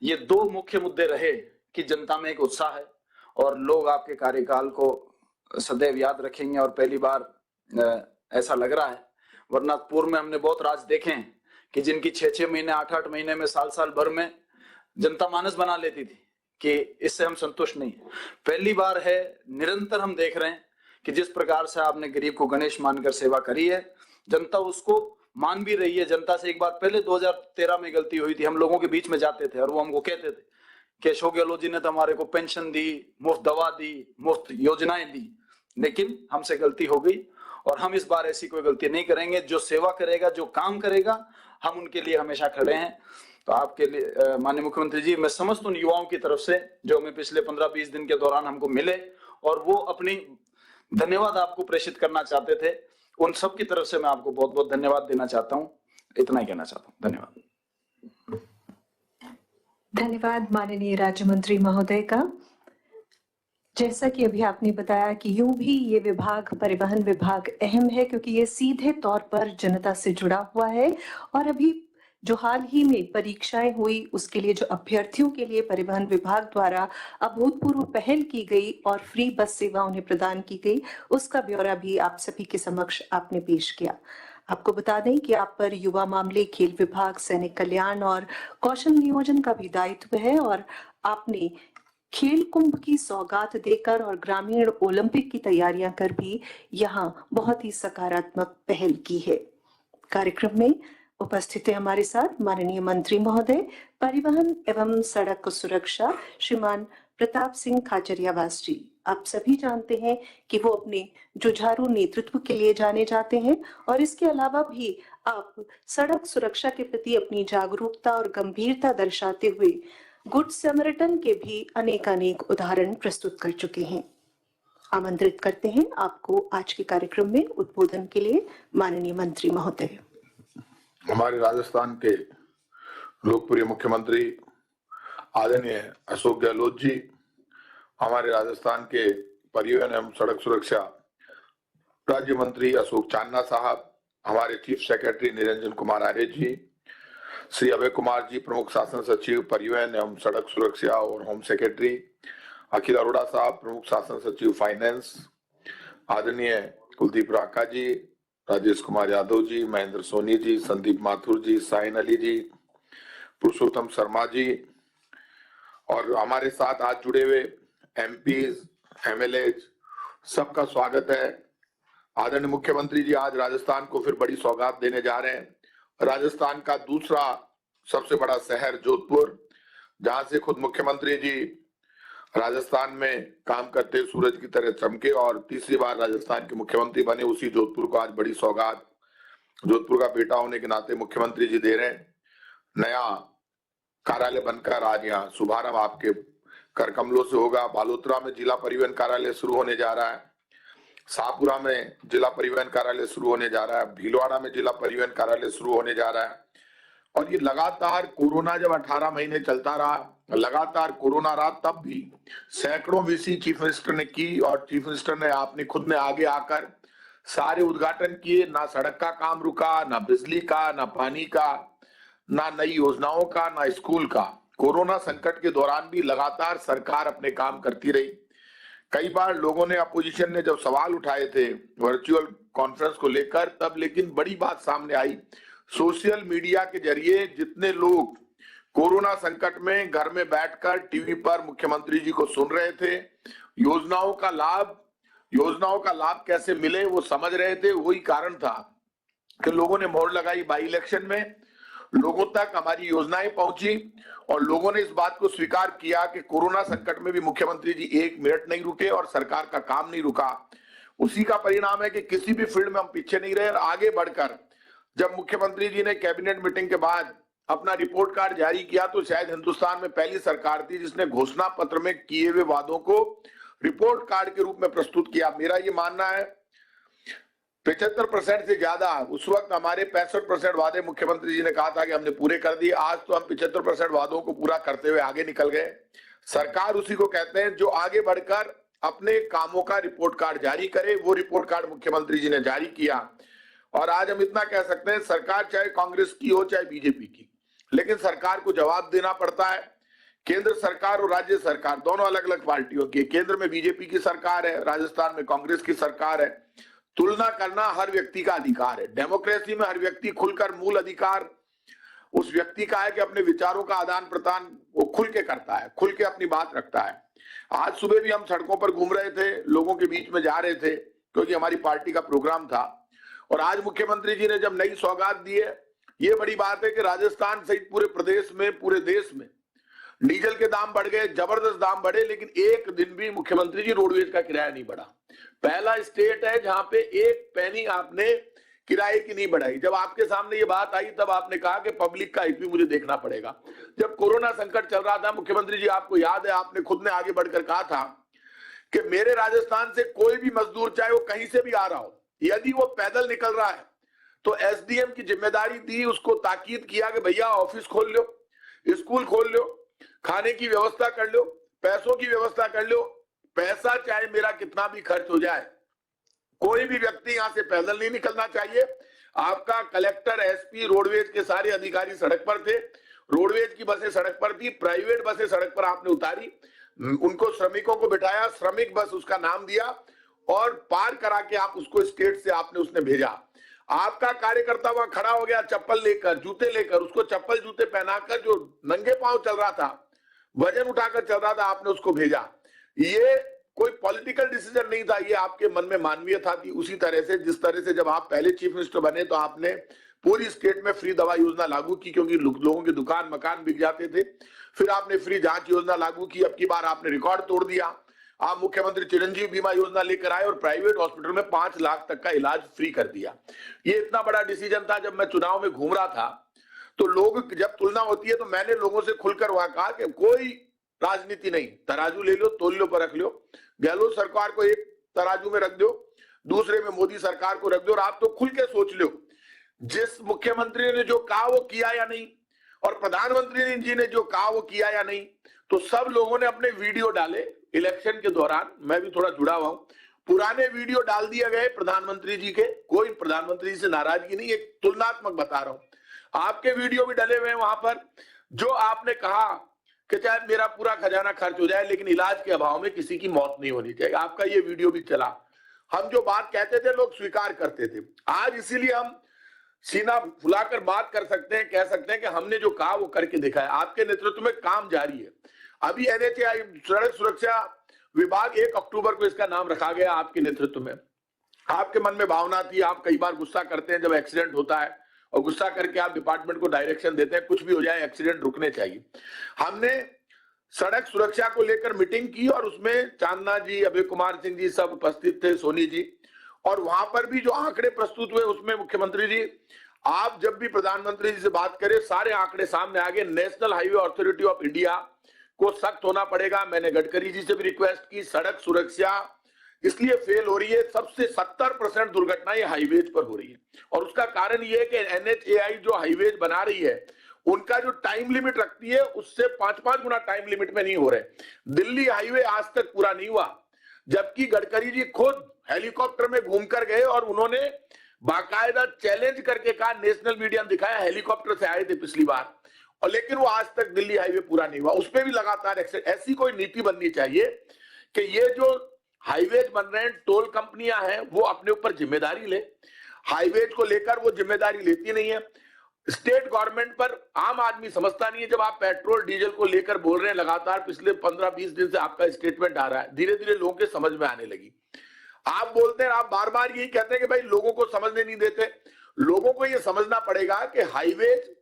D: ये 2 मुख्य मुद्दे रहे कि जनता में एक उत्साह है और लोग आपके कार्यकाल को सदैव याद रखेंगे, और पहली बार ऐसा लग रहा है, वरना पूर्व में हमने बहुत राज देखे हैं कि जिनकी 6-6 महीने, 8-8 महीने में, साल भर में जनता मानस बना लेती थी कि इससे हम संतुष्ट नहीं। पहली बार है, निरंतर हम देख रहे हैं कि जिस प्रकार से आपने गरीब को गणेश मानकर सेवा करी है, जनता उसको मान भी रही है। जनता से एक बार पहले 2013 में गलती हुई थी, हम लोगों के बीच में जाते थे और वो हमको कहते थे कि अशोक गहलोत जी ने तो हमारे को पेंशन दी, मुफ्त दवा दी, मुफ्त योजनाएं दी, लेकिन हमसे गलती हो गई और हम इस बार ऐसी कोई गलती नहीं करेंगे। जो सेवा करेगा, जो काम करेगा, हम उनके लिए हमेशा खड़े हैं। तो आपके लिए माननीय मुख्यमंत्री जी, मैं समस्त उन युवाओं की तरफ से जो हमें पिछले 15-20 दिन के दौरान हमको मिले और वो अपनी धन्यवाद आपको प्रेषित करना चाहते थे, उन सब की तरफ से मैं आपको बहुत बहुत धन्यवाद देना चाहता हूं। इतना ही कहना चाहता हूं। धन्यवाद।
C: धन्यवाद माननीय राज्य मंत्री महोदय का। जैसा कि अभी आपने बताया कि यूं भी ये विभाग, परिवहन विभाग अहम है, क्योंकि ये सीधे तौर पर जनता से जुड़ा हुआ है। और अभी जो हाल ही में परीक्षाएं हुई, उसके लिए जो अभ्यर्थियों के लिए परिवहन विभाग द्वारा अभूतपूर्व पहल की गई और फ्री बस सेवा उन्हें प्रदान की गई, उसका ब्यौरा भी आप सभी के समक्ष आपने पेश किया। आपको बता दें कि आप पर युवा मामले, खेल विभाग, सैनिक कल्याण और कौशल नियोजन का भी दायित्व है, और आपने खेल कुंभ की सौगात देकर और ग्रामीण ओलंपिक की तैयारियां कर भी यहाँ बहुत ही सकारात्मक पहल की है। कार्यक्रम में उपस्थित है हमारे साथ माननीय मंत्री महोदय परिवहन एवं सड़क सुरक्षा श्रीमान प्रताप सिंह खाचरियावास जी। आप सभी जानते हैं कि वो अपने जुझारू नेतृत्व के लिए जाने जाते हैं और इसके अलावा भी आप सड़क सुरक्षा के प्रति अपनी जागरूकता और गंभीरता दर्शाते हुए गुड समरिटन के भी अनेक उदाहरण प्रस्तुत कर चुके हैं। आमंत्रित करते हैं आपको आज के कार्यक्रम में उद्बोधन के लिए माननीय मंत्री महोदय।
E: हमारे राजस्थान के लोकप्रिय मुख्यमंत्री आदरणीय अशोक गहलोत जी, हमारे राजस्थान के परिवहन एवं सड़क सुरक्षा राज्य मंत्री अशोक चांदना साहब, हमारे चीफ सेक्रेटरी निरंजन कुमार आर्य जी, श्री अभय कुमार जी प्रमुख शासन सचिव परिवहन एवं सड़क सुरक्षा और होम सेक्रेटरी, अखिल अरोड़ा साहब प्रमुख शासन सचिव फाइनेंस, आदरणीय कुलदीप राका जी, राजेश कुमार यादव जी, महेंद्र सोनी जी, संदीप माथुर जी, साइन अली जी, पुरुषोत्तम शर्मा जी और हमारे साथ आज जुड़े हुए एमपीज, एमएलए, सबका स्वागत है। आदरणीय मुख्यमंत्री जी आज राजस्थान को फिर बड़ी सौगात देने जा रहे हैं। राजस्थान का दूसरा सबसे बड़ा शहर जोधपुर, जहां से खुद मुख्यमंत्री जी राजस्थान में काम करते सूरज की तरह चमके और तीसरी बार राजस्थान के मुख्यमंत्री बने, उसी जोधपुर को आज बड़ी सौगात जोधपुर का बेटा होने के नाते मुख्यमंत्री जी दे रहे हैं। नया कार्यालय बनकर आज यहाँ शुभारंभ आपके कर कमलों से होगा। बालोतरा में जिला परिवहन कार्यालय शुरू होने जा रहा है, शाहपुरा में जिला परिवहन कार्यालय शुरू होने जा रहा है, भीलवाड़ा में जिला परिवहन कार्यालय शुरू होने जा रहा है। और ये लगातार कोरोना जब 18 महीने चलता रहा, लगातार कोरोना रहा, तब भी सैकड़ों वीसी चीफ मिनिस्टर ने की और चीफ मिनिस्टर ने आपने खुद ने आगे आकर सारे उद्घाटन किए। ना सड़क का काम रुका, ना बिजली का, ना पानी का, ना नई योजनाओं का, ना स्कूल का। कोरोना संकट के दौरान भी लगातार सरकार अपने काम करती रही। कई बार लोगों ने, अपोजिशन ने जब सवाल उठाए थे वर्चुअल कॉन्फ्रेंस को लेकर, तब लेकिन बड़ी बात सामने आई। सोशल मीडिया के जरिए जितने लोग कोरोना संकट में घर में बैठकर टीवी पर मुख्यमंत्री जी को सुन रहे थे, योजनाओं का लाभ कैसे मिले वो समझ रहे थे, वही कारण था कि लोगों ने मोहर लगाई। बाई इलेक्शन में लोगों तक हमारी योजनाएं पहुंची और लोगों ने इस बात को स्वीकार किया कि कोरोना संकट में भी मुख्यमंत्री जी एक मिनट नहीं रुके और सरकार का काम नहीं रुका। उसी का परिणाम है कि किसी भी फील्ड में हम पीछे नहीं रहे और आगे बढ़कर जब मुख्यमंत्री जी ने कैबिनेट मीटिंग के बाद अपना रिपोर्ट कार्ड जारी किया तो शायद हिंदुस्तान में पहली सरकार थी जिसने घोषणा पत्र में किए हुए वादों को रिपोर्ट कार्ड के रूप में प्रस्तुत किया। मेरा ये मानना है 75% से ज्यादा उस वक्त हमारे 65% वादे मुख्यमंत्री जी ने कहा था कि हमने पूरे कर दिए। आज तो हम 75% वादों को पूरा करते हुए आगे निकल गए। सरकार उसी को कहते हैं जो आगे बढ़कर अपने कामों का रिपोर्ट कार्ड जारी करे। वो रिपोर्ट कार्ड मुख्यमंत्री जी ने जारी किया और आज हम इतना कह सकते हैं, सरकार चाहे कांग्रेस की हो चाहे बीजेपी की, लेकिन सरकार को जवाब देना पड़ता है। केंद्र सरकार और राज्य सरकार दोनों अलग अलग पार्टियों की, केंद्र में बीजेपी की सरकार है, राजस्थान में कांग्रेस की सरकार है। तुलना करना हर व्यक्ति का अधिकार है। डेमोक्रेसी में हर व्यक्ति खुलकर, मूल अधिकार उस व्यक्ति का है कि अपने विचारों का आदान प्रदान वो खुल के करता है, खुल के अपनी बात रखता है। आज सुबह भी हम सड़कों पर घूम रहे थे, लोगों के बीच में जा रहे थे क्योंकि हमारी पार्टी का प्रोग्राम था। और आज मुख्यमंत्री जी ने जब नई सौगात दी है, ये बड़ी बात है कि राजस्थान सहित पूरे प्रदेश में, पूरे देश में डीजल के दाम बढ़ गए, जबरदस्त दाम बढ़े, लेकिन एक दिन भी मुख्यमंत्री जी रोडवेज का किराया नहीं बढ़ा। पहला स्टेट है जहां पे एक पैनी आपने किराए की नहीं बढ़ाई। जब आपके सामने ये बात आई तब आपने कहा कि पब्लिक का हित भी मुझे देखना पड़ेगा। जब कोरोना संकट चल रहा था, मुख्यमंत्री जी आपको याद है, आपने खुद ने आगे बढ़कर कहा था कि मेरे राजस्थान से कोई भी मजदूर चाहे वो कहीं से भी आ रहा हो, यदि वो पैदल निकल रहा है तो एसडीएम की जिम्मेदारी दी, उसको ताकीद किया कि भैया ऑफिस खोल लो, स्कूल खोल लो, खाने की व्यवस्था कर लो, पैसों की व्यवस्था कर लो। पैसा चाहे मेरा कितना भी खर्च हो जाए, कोई भी व्यक्ति यहां से पैदल नहीं निकलना चाहिए। आपका कलेक्टर, एसपी, रोडवेज के सारे अधिकारी सड़क पर थे, रोडवेज की बसें सड़क पर थी, प्राइवेट बसें सड़क पर आपने उतारी, उनको श्रमिकों को बिठाया, श्रमिक बस उसका नाम दिया और पार करा के आप उसको स्टेट से आपने उसने भेजा। आपका कार्यकर्ता वहां खड़ा हो गया चप्पल लेकर, जूते लेकर, उसको चप्पल जूते पहनाकर, जो नंगे पांव चल रहा था, वजन उठाकर चल रहा था, आपने उसको भेजा। ये कोई पॉलिटिकल डिसीजन नहीं था, ये आपके मन में मानवीयता थी। उसी तरह से जिस तरह से जब आप पहले चीफ मिनिस्टर बने तो आपने पूरी स्टेट में फ्री दवा योजना लागू की, क्योंकि लोगों के दुकान मकान बिक जाते थे। फिर आपने फ्री जांच योजना लागू की, अब की बार आपने रिकॉर्ड तोड़ दिया। आप मुख्यमंत्री चिरंजीवी बीमा योजना लेकर आए और प्राइवेट हॉस्पिटल में 5 लाख तक का इलाज फ्री कर दिया। ये इतना बड़ा डिसीजन था। जब मैं चुनाव में घूम रहा था तो लोग, जब तुलना होती है तो मैंने लोगों से खुलकर वहां कहा कि कोई राजनीति नहीं, तराजू ले लो, तोल लो, पर रख लो। गहलोत सरकार को एक तराजू में रख दो, दूसरे में मोदी सरकार को रख दो, और आप तो खुल के सोच लो, जिस मुख्यमंत्री ने जो कहा वो किया या नहीं, और प्रधानमंत्री जी ने जो कहा वो किया या नहीं। तो सब लोगों ने अपने वीडियो डाले इलेक्शन के दौरान, मैं भी थोड़ा जुड़ा हुआ हूं, पुराने वीडियो डाल दिए गए प्रधानमंत्री जी के। कोई प्रधानमंत्री जी से नाराजगी नहीं, एक तुलनात्मक बता रहा हूं। आपके वीडियो भी डले हुए हैं वहां पर, जो आपने कहा कि चाहे मेरा पूरा खजाना खर्च हो जाए लेकिन इलाज के अभाव में किसी की मौत नहीं होनी चाहिए, आपका ये वीडियो भी चला। हम जो बात कहते थे लोग स्वीकार करते थे। आज इसीलिए हम सीना फुलाकर बात कर सकते हैं, कह सकते हैं कि हमने जो कहा वो करके दिखाया। आपके नेतृत्व में काम जारी है। अभी NHAI सड़क सुरक्षा विभाग 1 अक्टूबर को इसका नाम रखा गया आपके नेतृत्व में। आपके मन में भावना थी, आप कई बार गुस्सा करते हैं जब एक्सीडेंट होता है, और गुस्सा करके आप डिपार्टमेंट को डायरेक्शन देते हैं कुछ भी हो जाए एक्सीडेंट रुकने चाहिए। हमने सड़क सुरक्षा को लेकर मीटिंग की और उसमें चांदना जी, अभय कुमार सिंह जी सब उपस्थित थे, सोनी जी, और वहां पर भी जो आंकड़े प्रस्तुत हुए उसमें मुख्यमंत्री जी, आप जब भी प्रधानमंत्री जी से बात करें सारे आंकड़े सामने आ गए। National highway authority of India को सख्त होना पड़ेगा। मैंने गडकरी जी से भी रिक्वेस्ट की, सड़क सुरक्षा इसलिए फेल हो रही है, सबसे 70% दुर्घटनाएं हाईवेज पर हो रही है, और उसका कारण ये है कि NHAI जो हाईवेज बना रही है उनका जो टाइम लिमिट रखती है उससे 5-5 गुना टाइम लिमिट में नहीं हो रहे। दिल्ली हाईवे आज तक पूरा नहीं हुआ, जबकि गडकरी जी खुद हेलीकॉप्टर में घूमकर गए और उन्होंने बाकायदा चैलेंज करके कहा, नेशनल मीडिया ने दिखाया, हेलीकॉप्टर से आए थे पिछली बार, और लेकिन वो आज तक दिल्ली हाईवे पूरा नहीं हुआ, उस पर भी लगातार एक्सीडेंट। ऐसी कोई नीति बननी चाहिए कि ये जो हाईवेज बन रहे हैं, टोल कंपनियां हैं, वो अपने ऊपर जिम्मेदारी ले। हाईवेज को लेकर वो जिम्मेदारी लेती नहीं है। स्टेट गवर्नमेंट पर आम आदमी समझता नहीं है। जब आप पेट्रोल डीजल को लेकर बोल रहे हैं लगातार, पिछले 15-20 दिन से आपका स्टेटमेंट आ रहा है, धीरे धीरे लोगों के समझ में आने लगी। आप बोलते हैं, आप बार बार यही कहते हैं कि भाई लोगों को समझने नहीं देते। लोगों को यह समझना पड़ेगा कि highways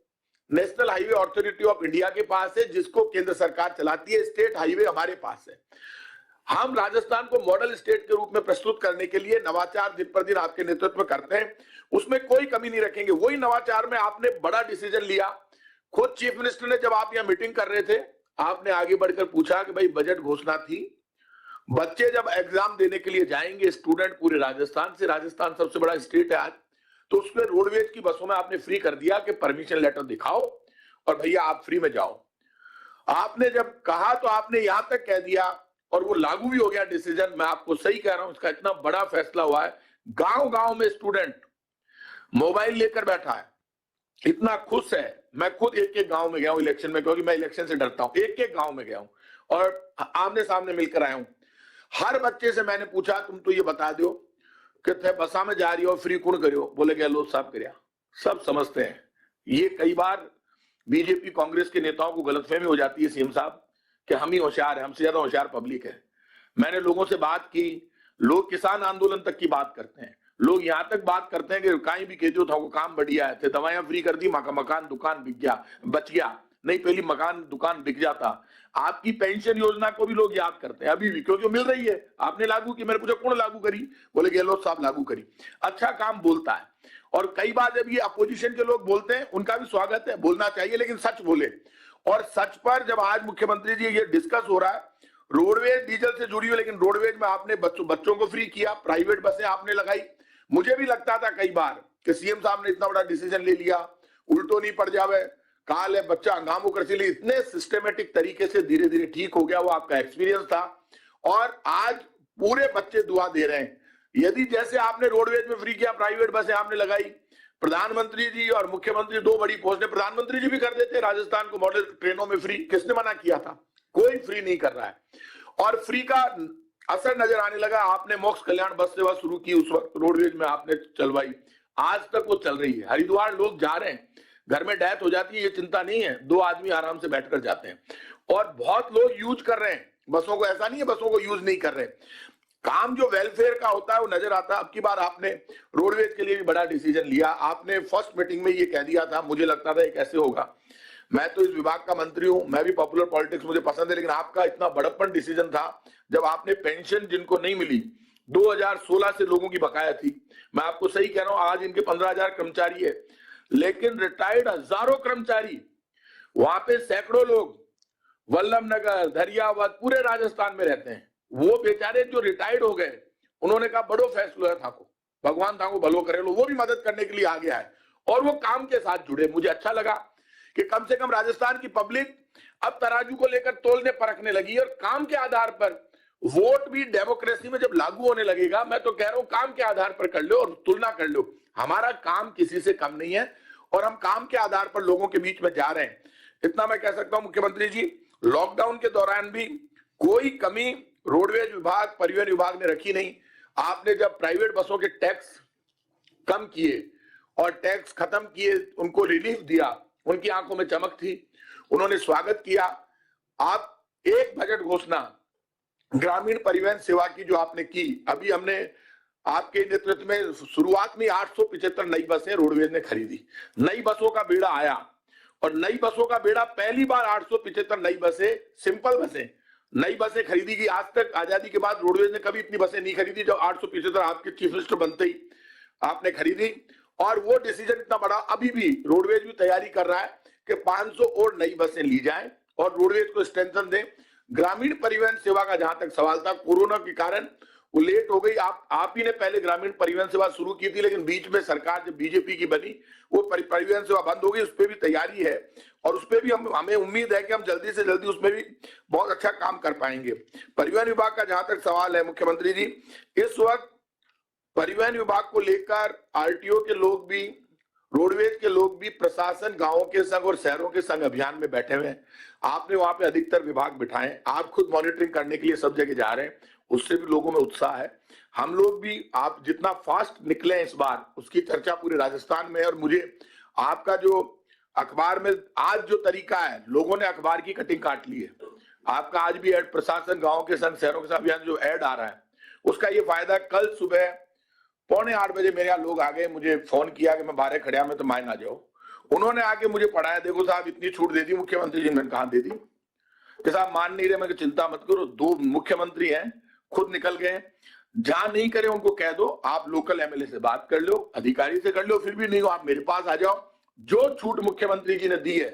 E: national highway authority of India के पास है, जिसको केंद्र सरकार चलाती है। स्टेट हाईवे हमारे पास है। हम राजस्थान को मॉडल स्टेट के रूप में प्रस्तुत करने के लिए नवाचार दिन पर दिन आपके नेतृत्व में करते हैं, उसमें कोई कमी नहीं रखेंगे। वही नवाचार में आपने बड़ा डिसीजन लिया। खुद चीफ मिनिस्टर ने, जब आप यहां मीटिंग कर रहे थे, आपने आगे बढ़कर पूछा कि भाई बजट घोषणा थी, बच्चे जब एग्जाम देने के लिए जाएंगे स्टूडेंट पूरे राजस्थान से, राजस्थान सबसे बड़ा स्टेट है आज, तो उसमें रोडवेज की बसों में आपने फ्री कर दिया कि परमिशन लेटर दिखाओ और भैया आप फ्री में जाओ। आपने जब कहा तो आपने यहां तक कह दिया, और वो लागू भी हो गया डिसीजन। मैं आपको सही कह रहा हूं, इसका इतना बड़ा फैसला हुआ है। गांव गांव में स्टूडेंट मोबाइल लेकर बैठा है, इतना खुश है। मैं खुद एक गांव में गया हूं इलेक्शन में, क्योंकि मैं इलेक्शन से डरता हूं। एक गांव में गया हूं और आमने सामने मिलकर आया हूं। हर बच्चे से मैंने पूछा, तुम तो ये बता दो कि थे बसा में जा रही हो, फ्री कौन करियो? बोले गहलोत साहब करिया। सब समझते हैं। ये कई बार बीजेपी कांग्रेस के नेताओं को गलतफहमी हो जाती है सीएम साहब कि हम ही होशियार है, हमसे ज्यादा होशियार पब्लिक है। मैंने लोगों से बात की, लोग किसान आंदोलन तक की बात करते हैं। लोग यहां तक बात करते हैं कि कहीं भी कहते हो था वो काम बढ़िया है, थे दवाइयां फ्री कर दी, मकान दुकान बिक गया, बच गया। नहीं, पहली मकान दुकान बिक जाता। आपकी पेंशन योजना को भी लोग याद करते हैं अभी भी, क्योंकि मिल रही है। आपने लागू की, मैंने पूछा कौन लागू करी? बोले गहलोत साहब लागू करी। अच्छा काम बोलता है। और कई बार जब ये अपोजिशन के लोग बोलते हैं, उनका भी स्वागत है, बोलना चाहिए, लेकिन सच बोले। और सच पर जब आज मुख्यमंत्री जी ये डिस्कस हो रहा है, रोडवेज डीजल से जुड़ी हुई, लेकिन रोडवेज में आपने बच्चों को फ्री किया, प्राइवेट बसें आपने लगाई। मुझे भी लगता था कई बार कि सीएम साहब ने इतना बड़ा डिसीजन ले लिया, उल्टो नहीं पड़ जावे, काल है बच्चा हंगामों कर चले। इतने सिस्टमेटिक तरीके से धीरे धीरे ठीक हो गया। वो आपका एक्सपीरियंस था, और आज पूरे बच्चे दुआ दे रहे हैं। यदि जैसे आपने रोडवेज में फ्री किया, प्राइवेट बसें आपने लगाई, प्रधानमंत्री जी और मुख्यमंत्री दो बड़ी पोस्ट है, प्रधानमंत्री जी भी कर देते राजस्थान को मॉडल ट्रेनों में फ्री। किसने मना किया था? कोई फ्री नहीं कर रहा है, और फ्री का असर नजर आने लगा। आपने मोक्ष कल्याण बस सेवा शुरू की, उस वक्त रोडवेज में आपने चलवाई, आज तक वो चल रही है। हरिद्वार लोग जा रहे हैं, घर में डेथ हो जाती है, ये चिंता नहीं है, 2 आदमी आराम से बैठकर जाते हैं। और बहुत लोग यूज कर रहे हैं बसों को, ऐसा नहीं है बसों को यूज नहीं कर रहे। काम जो वेलफेयर का होता है वो नजर आता है। अब की बार आपने रोडवेज के लिए भी बड़ा डिसीजन लिया। आपने फर्स्ट मीटिंग में ये कह दिया था, मुझे लगता था ये कैसे होगा, मैं तो इस विभाग का मंत्री हूं, मैं भी पॉपुलर पॉलिटिक्स मुझे पसंद है, लेकिन आपका इतना बड़प्पन डिसीजन था जब आपने पेंशन जिनको नहीं मिली 2016 से लोगों की बकाया थी। मैं आपको सही कह रहा हूं, आज इनके 15,000 कर्मचारी है, लेकिन रिटायर्ड हजारों कर्मचारी, वहां पे सैकड़ों लोग वल्लभनगर, धरियावद, पूरे राजस्थान में रहते हैं। वो बेचारे जो रिटायर्ड हो गए, उन्होंने कहा बड़ो फैसला है थाको, भगवान थाको भलो करे लो, वो भी मदद करने के लिए आ गया है और वो काम के साथ जुड़े। मुझे अच्छा लगा कि कम से कम राजस्थान की पब्लिक अब तराजू को लेकर तोलने परखने लगी और काम के आधार पर वोट भी डेमोक्रेसी में जब लागू होने लगेगा, मैं तो कह रहा हूं काम के आधार पर कर लो और तुलना कर लो। हमारा काम किसी से कम नहीं है और हम काम के आधार पर लोगों के बीच में जा रहे हैं। इतना मैं कह सकता हूं मुख्यमंत्री जी, लॉकडाउन के दौरान भी कोई कमी रोडवेज विभाग, परिवहन विभाग ने रखी नहीं। आपने जब प्राइवेट बसों के टैक्स कम किए और टैक्स खत्म किए, उनको रिलीफ दिया, उनकी आंखों में चमक थी, उन्होंने स्वागत किया। आप एक बजट घोषणा ग्रामीण परिवहन सेवा की जो आपने की, अभी हमने आपके नेतृत्व में शुरुआत में 875 नई बसें रोडवेज ने खरीदी। नई बसों का बेड़ा आया और नई बसों का बेड़ा पहली बार 875 नई बसें, सिंपल बसें, नई बसें खरीदी गई। आज तक आजादी के बाद रोडवेज ने कभी इतनी बसें नहीं खरीदी, जो 875 आपके चीफ मिनिस्टर बनते ही आपने खरीदी। और वो डिसीजन इतना बड़ा, अभी भी रोडवेज भी तैयारी कर रहा है कि 500 और नई बसें ली जाएं और रोडवेज को स्ट्रेंथन दें। ग्रामीण परिवहन सेवा का जहां तक सवाल था, कोरोना के कारण वो लेट हो गई। आप ही ने पहले ग्रामीण परिवहन सेवा शुरू की थी, लेकिन बीच में सरकार जब बीजेपी की बनी, वो परिवहन सेवा बंद हो गई। उस पर भी तैयारी है और उस पर भी हमें उम्मीद है कि हम जल्दी से जल्दी उसमें भी बहुत अच्छा काम कर पाएंगे। परिवहन विभाग का जहां तक सवाल है मुख्यमंत्री जी, इस वक्त परिवहन विभाग को लेकर आरटीओ के लोग भी, रोडवेज के लोग भी, प्रशासन गांवों के संग और शहरों के संग अभियान में बैठे हुए हैं। आपने वहां पे अधिकतर विभाग बिठाए, आप खुद मॉनिटरिंग करने के लिए सब जगह जा रहे हैं, उससे भी लोगों में उत्साह है। हम लोग भी, आप जितना फास्ट निकले इस बार, उसकी चर्चा पूरे राजस्थान में है। और मुझे आपका जो अखबार में आज जो तरीका है, लोगों ने अखबार की कटिंग काट ली है। आपका आज भी एड, प्रशासन गाँव के संग शहरों के साथ अभियान जो एड आ रहा है, उसका ये फायदा, कल सुबह 7:45 बजे मेरे यहाँ लोग आ गए, मुझे फोन किया कि मैं बाहर खड़ा, मैं तो मायन आ जाओ। उन्होंने आके मुझे पढ़ाया, देखो साहब इतनी छूट दे दी मुख्यमंत्री जी। मैंने कहा दे दी कि साहब मान नहीं रहे। मैं चिंता मत करो, 2 मुख्यमंत्री हैं, खुद निकल गए। जहां नहीं करे उनको कह दो, आप लोकल एमएलए से बात कर लो, अधिकारी से कर लो, फिर भी नहीं हो आप मेरे पास आ जाओ। जो छूट मुख्यमंत्री जी ने दी है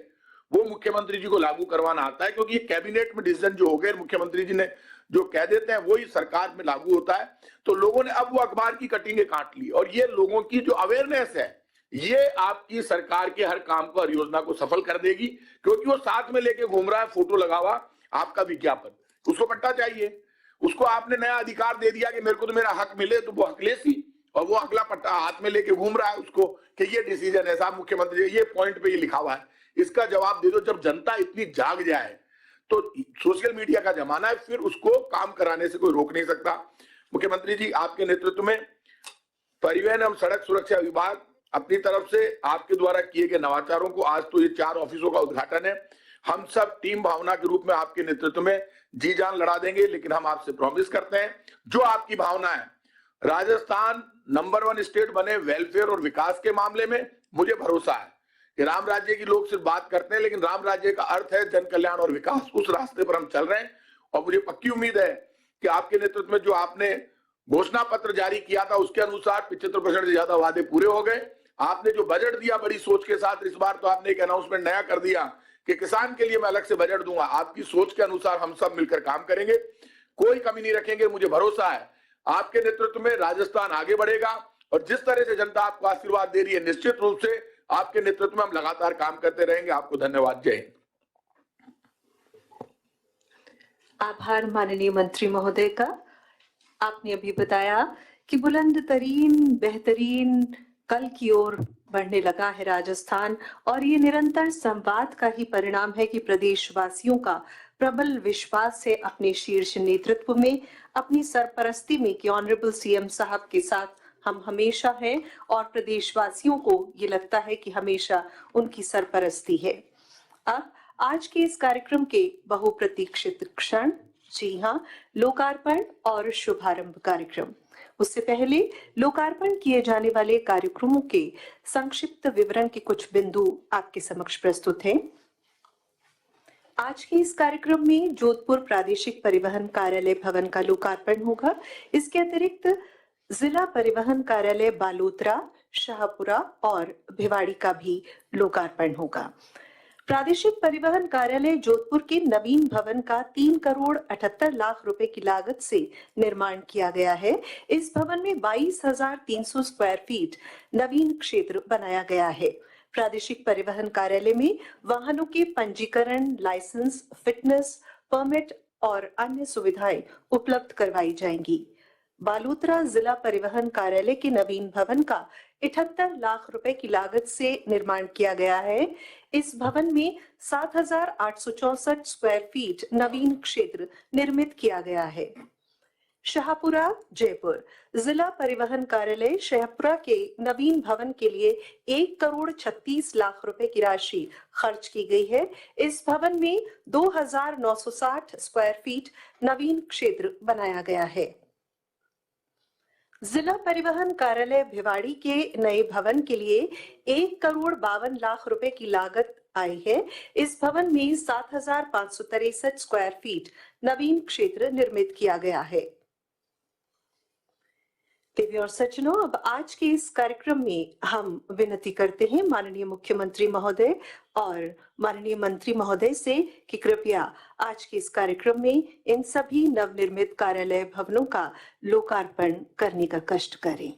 E: वो मुख्यमंत्री जी को लागू करवाना आता है, क्योंकि ये कैबिनेट में डिसीजन जो हो गए, मुख्यमंत्री जी ने जो कह देते हैं वही सरकार में लागू होता है। तो लोगों ने अब वो अखबार की कटिंगें काट ली और ये लोगों की जो अवेयरनेस है, ये आपकी सरकार के हर काम को, हर योजना को सफल कर देगी, क्योंकि वो साथ में लेके घूम रहा है, फोटो लगा हुआ आपका विज्ञापन, उसको पट्टा चाहिए। उसको आपने नया अधिकार दे दिया कि मेरे को तो मेरा हक मिले, तो वो हकलेसी, और वो अगला पट्टा हाथ में लेके घूम रहा है उसको कि ये डिसीजन है साहब मुख्यमंत्री, ये पॉइंट पे ये लिखा हुआ है, इसका जवाब दे दो। जब जनता इतनी जाग जाए, तो सोशल मीडिया का जमाना है, फिर उसको काम कराने से कोई रोक नहीं सकता। मुख्यमंत्री जी, आपके नेतृत्व में परिवहन एवं सड़क सुरक्षा विभाग अपनी तरफ से आपके द्वारा किए गए नवाचारों को, आज तो ये 4 ऑफिसों का उद्घाटन है, हम सब टीम भावना के रूप में आपके नेतृत्व में जी जान लड़ा देंगे। लेकिन हम आपसे प्रॉमिस करते हैं, जो आपकी भावना है, राजस्थान नंबर 1 स्टेट बने वेलफेयर और विकास के मामले में, मुझे भरोसा है कि राम राज्य की लोग सिर्फ बात करते हैं, लेकिन राम राज्य का अर्थ है जन कल्याण और विकास। उस रास्ते पर हम चल रहे हैं और मुझे पक्की उम्मीद है कि आपके नेतृत्व में जो आपने घोषणा पत्र जारी किया था, उसके अनुसार 75% से ज्यादा वादे पूरे हो गए। आपने जो बजट दिया बड़ी सोच के साथ, इस बार तो आपने एक अनाउंसमेंट नया कर दिया कि किसान के लिए मैं अलग से बजट दूंगा। आपकी सोच के अनुसार हम सब मिलकर काम करेंगे, कोई कमी नहीं रखेंगे। मुझे भरोसा है आपके नेतृत्व में राजस्थान आगे बढ़ेगा और जिस तरह से जनता आपको आशीर्वाद दे रही है, निश्चित रूप से आपके नेतृत्व में हम लगातार काम करते रहेंगे। आपको धन्यवाद। जय हिंद।
C: आभार माननीय मंत्री महोदय का। आपने अभी बताया कि बुलंद तरीन, बेहतरीन कल की ओर बढ़ने लगा है राजस्थान, और ये निरंतर संवाद का ही परिणाम है कि प्रदेशवासियों का प्रबल विश्वास है अपने शीर्ष नेतृत्व में, अपनी सरपरस्ती में कि ऑनरेबल सीएम साहब के साथ हम हमेशा हैं और प्रदेशवासियों को ये लगता है कि हमेशा उनकी सरपरस्ती है। अब आज के इस कार्यक्रम के बहुप्रतीक्षित क्षण, जी हाँ, लोकार्पण और शुभारंभ कार्यक्रम। उससे पहले लोकार्पण किए जाने वाले कार्यक्रमों के संक्षिप्त विवरण के कुछ बिंदु आपके समक्ष प्रस्तुत हैं। आज के इस कार्यक्रम में जोधपुर प्रादेशिक परिवहन कार्यालय भवन का लोकार्पण होगा। इसके अतिरिक्त जिला परिवहन कार्यालय बालोतरा, शाहपुरा और भिवाड़ी का भी लोकार्पण होगा। प्रादेशिक परिवहन कार्यालय जोधपुर के नवीन भवन का 3 करोड़ 78 लाख रुपए की लागत से निर्माण किया गया है। इस भवन में 22,300 स्क्वायर फीट नवीन क्षेत्र बनाया गया है। प्रादेशिक परिवहन कार्यालय में वाहनों के पंजीकरण, लाइसेंस, फिटनेस, परमिट और अन्य सुविधाएं उपलब्ध करवाई जाएंगी। बालोतरा जिला परिवहन कार्यालय के नवीन भवन का 78 लाख रुपए की लागत से निर्माण किया गया है। इस भवन में 7,864 स्क्वायर फीट नवीन क्षेत्र निर्मित किया गया है। शाहपुरा जयपुर जिला परिवहन कार्यालय शाहपुरा के नवीन भवन के लिए 1 करोड़ 36 लाख रुपए की राशि खर्च की गई है। इस भवन में 2,960 स्क्वायर फीट नवीन क्षेत्र बनाया गया है। जिला परिवहन कार्यालय भिवाड़ी के नए भवन के लिए 1 करोड़ 52 लाख रुपए की लागत आई है। इस भवन में 7,563 स्क्वायर फीट नवीन क्षेत्र निर्मित किया गया है। देवी और सज्जनों, अब आज के इस कार्यक्रम में हम विनती करते हैं माननीय मुख्यमंत्री महोदय और माननीय मंत्री महोदय से कि कृपया आज के इस कार्यक्रम में इन सभी नवनिर्मित कार्यालय भवनों का लोकार्पण करने का कष्ट करें।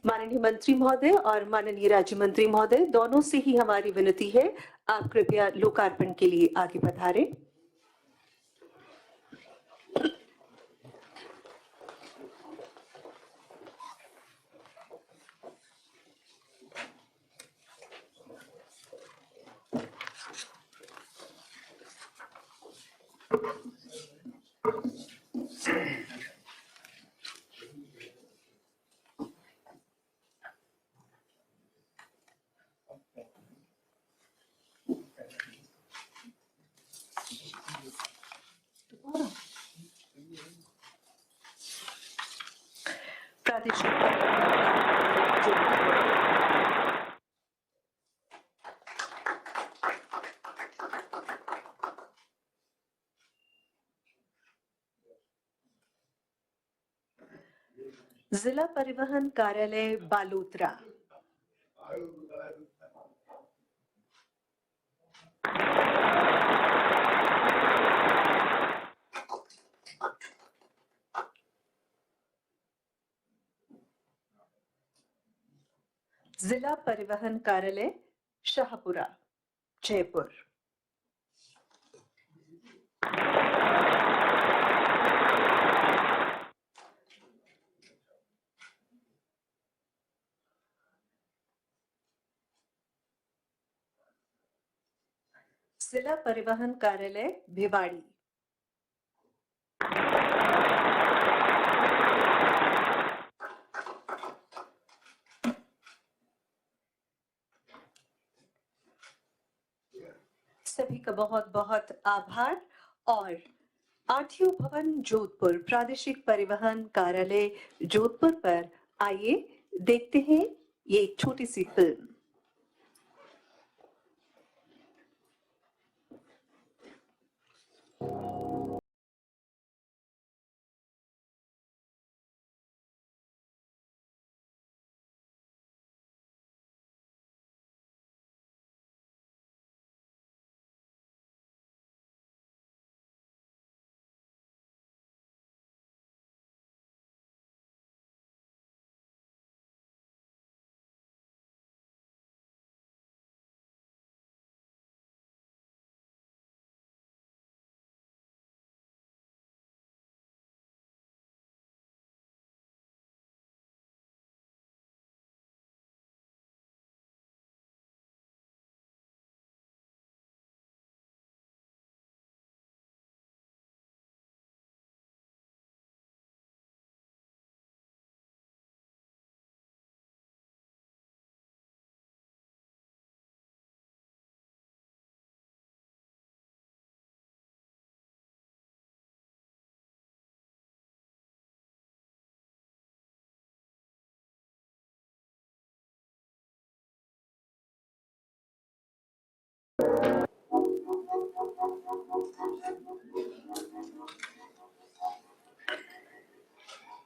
C: माननीय मंत्री महोदय और माननीय राज्य मंत्री महोदय दोनों से ही हमारी विनती है, आप कृपया लोकार्पण के लिए आगे पधारें। प्रादेशिक जिला परिवहन कार्यालय बालोतरा। जिला परिवहन कार्यालय शाहपुरा जयपुर। जिला परिवहन कार्यालय भिवाड़ी। सभी का बहुत बहुत आभार। और आरटीओ भवन जोधपुर प्रादेशिक परिवहन कार्यालय जोधपुर पर आइए देखते हैं ये एक छोटी सी फिल्म।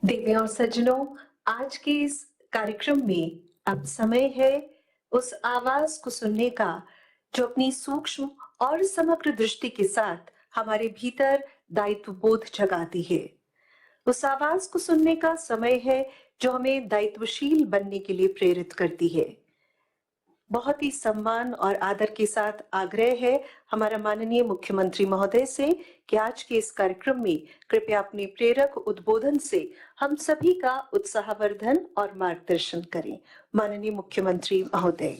C: देवियों और सज्जनों, आज के इस कार्यक्रम में अब समय है उस आवाज को सुनने का जो अपनी सूक्ष्म और समग्र दृष्टि के साथ हमारे भीतर दायित्व बोध जगाती है। उस आवाज को सुनने का समय है जो हमें दायित्वशील बनने के लिए प्रेरित करती है। बहुत ही सम्मान और आदर के साथ आग्रह है हमारा माननीय मुख्यमंत्री महोदय से कि आज के इस कार्यक्रम में कृपया अपने प्रेरक उद्बोधन से हम सभी का उत्साहवर्धन और मार्गदर्शन करें। माननीय मुख्यमंत्री महोदय।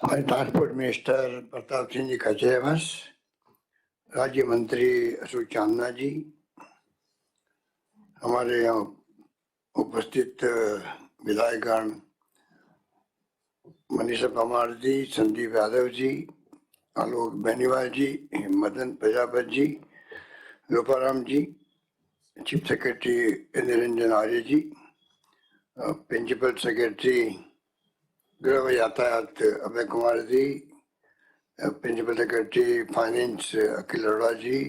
F: हमारे ट्रांसपोर्ट मिनिस्टर प्रताप सिंह जी खचेमस, राज्य मंत्री अशोक चांदना जी, हमारे यहाँ उपस्थित विधायकगण Manisha Parmar ji, Sandeep Yadav ji, Alok Beniwal ji, Madan Prajapat ji, Ruparam ji, chief secretary Niranjan Arya ji, principal secretary गृह यातायात Abhay Kumar ji, principal secretary finance Akhil Arora ji,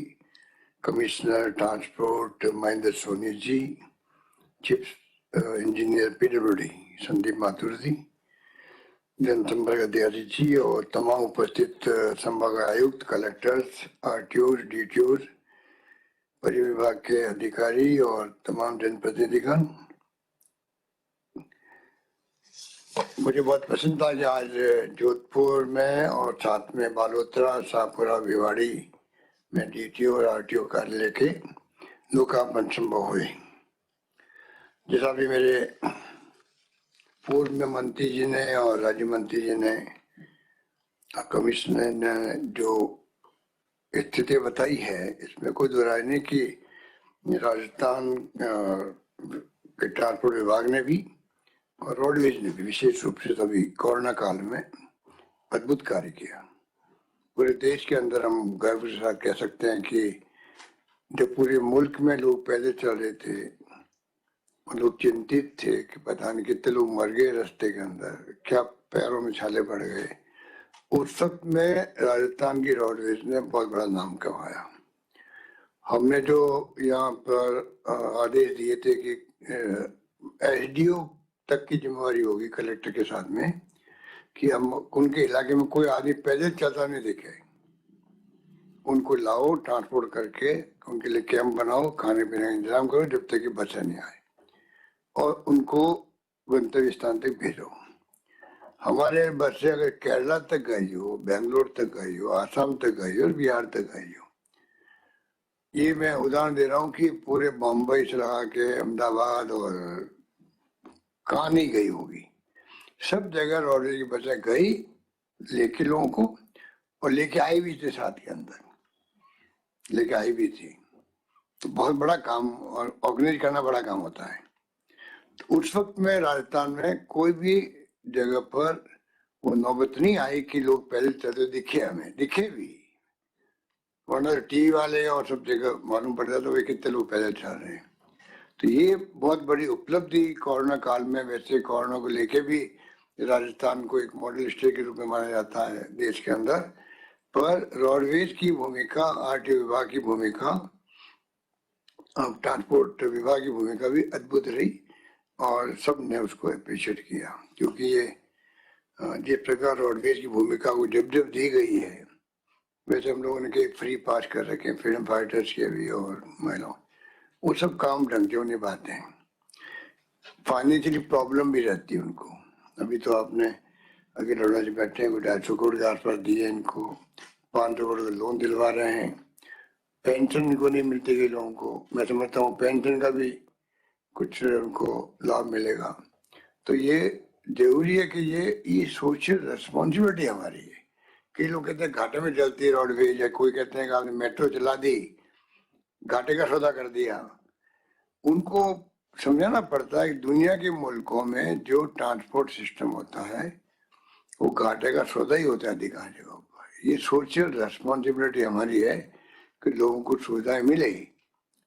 F: commissioner transport Mahendra Soni ji, chief engineer PWD Sandeep Mathur ji, जनसंपर्क अधिकारी जी और तमाम उपस्थित संभाग आयुक्त, कलेक्टर्स, आरटीओ, डीटीओ, परिवहन विभाग के अधिकारी और तमाम जनप्रतिनिधिगण, मुझे बहुत पसंद था कि आज जोधपुर में और साथ में बालोतरा, शाहपुरा, भिवाड़ी में डीटीओ और आरटीओ कार्यालय के लोकार्पण संभव हुए। जैसा भी मेरे पूर्व में मंत्री जी ने और राज्य मंत्री जी ने, कमिश्नर ने जो स्थिति बताई है, इसमें कोई दो राय नहीं कि राजस्थान के ट्रांसपोर्ट विभाग ने भी और रोडवेज ने भी विशेष रूप से तभी कोरोना काल में अद्भुत कार्य किया। पूरे देश के अंदर हम गर्व के साथ कह सकते हैं कि जब पूरे मुल्क में लोग पैदल चल रहे थे, लोग चिंतित थे कि पता नहीं कितने लोग मर गए रास्ते के अंदर, क्या पैरों में छाले पड़ गए, उस वक्त में राजस्थान की रोडवेज ने बहुत बड़ा नाम कमाया। हमने जो यहाँ पर आदेश दिए थे कि एसडीओ तक की जिम्मेवारी होगी कलेक्टर के साथ में कि हम उनके इलाके में कोई आदमी पैदल चलता नहीं देखे, उनको लाओ ट्रांसपोर्ट करके, उनके लिए कैंप बनाओ, खाने पीने का इंतजाम करो जब तक कि बसें नहीं आए और उनको गंतव्य स्थान तक भेजो। हमारे बसें अगर केरला तक गई हो, बेंगलोर तक गई हो, आसाम तक गई हो और बिहार तक गई हो, ये मैं उदाहरण दे रहा हूँ कि पूरे बम्बई से लगा के अहमदाबाद और कहाँ नहीं गई होगी, सब जगह रोडवेज की बसें गई लेके लोगों को, और लेके आई भी थी, साथ के अंदर लेके आई भी थी। तो बहुत बड़ा काम और ऑर्गेनाइज करना बड़ा काम होता है। तो उस वक्त में राजस्थान में कोई भी जगह पर वो नौबत नहीं आई कि लोग पैदल चलते दिखे, हमें दिखे भी, वरना टीवी वाले और सब जगह मालूम पड़ता तो वे कितने लोग पैदल चल रहे हैं। तो ये बहुत बड़ी उपलब्धि कोरोना काल में, वैसे कोरोना को लेके भी राजस्थान को एक मॉडल स्टेट के रूप में माना जाता है देश के अंदर, पर रोडवेज की भूमिका, आरटीओ विभाग की भूमिका, ट्रांसपोर्ट विभाग की भूमिका भी अद्भुत रही और सब ने उसको अप्रिशिएट किया, क्योंकि ये जिस प्रकार रोडवेज की भूमिका को जब जब दी गई है, वैसे हम लोगों ने फ्री पास कर रखे हैं फ्रीडम फाइटर्स के भी और महिलाओं, वो सब काम ढंग से निभाते हैं। फाइनेंशियली प्रॉब्लम भी रहती है उनको। अभी तो आपने अगर लड़ा से बैठे हैं, 250 करोड़ के आसपास दिए इनको, 500 करोड़ का लोन दिलवा रहे हैं, पेंशन इनको नहीं मिलती कई लोगों को, मैं समझता हूँ पेंशन का भी कुछ उनको लाभ मिलेगा। तो ये जरूरी है कि ये सोशल रिस्पॉन्सिबिलिटी हमारी है। कई लोग कहते हैं घाटे में चलती है रोडवेज, या कोई कहते हैं कि आपने मेट्रो चला दी, घाटे का सौदा कर दिया। उनको समझाना पड़ता है कि दुनिया के मुल्कों में जो ट्रांसपोर्ट सिस्टम होता है वो घाटे का सौदा ही होता है अधिकांश जगहों पर। ये सोशल रिस्पॉन्सिबिलिटी हमारी है कि लोगों को सुविधाएं मिले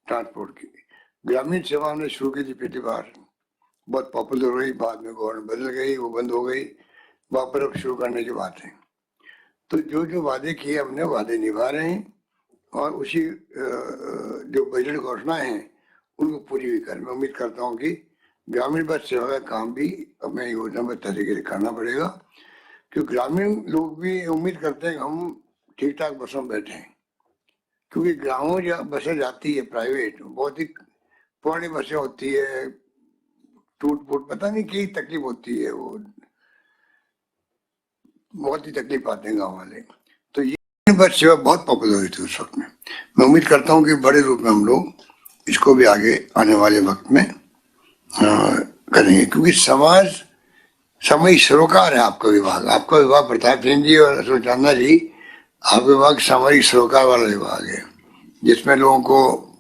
F: ट्रांसपोर्ट की। ग्रामीण सेवा हमने शुरू की थी पहली बार बहुत पॉपुलर हुई, बाद में गवर्नमेंट बदल गई, वो बंद हो गई, वापस अब शुरू करने की बात है। तो जो जो वादे किए हमने वादे निभा रहे हैं और उसी जो बजट घोषणाएं हैं उनको पूरी भी कर। मैं उम्मीद करता हूँ कि ग्रामीण बस सेवा का काम भी हमें योजनाबद्ध तरीके से करना पड़ेगा, क्योंकि ग्रामीण लोग भी उम्मीद करते हैं कि हम ठीक ठाक बसों में बैठे हैं, क्योंकि गाँवों में बसें जाती है प्राइवेट, बहुत ही पुरानी बसें होती है, टूट फूट पता नहीं क्या तकलीफ होती है, वो बहुत ही तकलीफ पाते हैं गाँव वाले। तो ये बस सेवा बहुत पॉपुलर हुई थी उस वक्त में। मैं उम्मीद करता हूँ कि बड़े रूप में हम लोग इसको भी आगे आने वाले वक्त में करेंगे, क्योंकि समाज सामयिक सरोकार है आपका विभाग प्रताप सिंह जी और अशोक चांदा जी, आपका विभाग सामयिक सरोकार वाला विभाग है, जिसमें लोगों को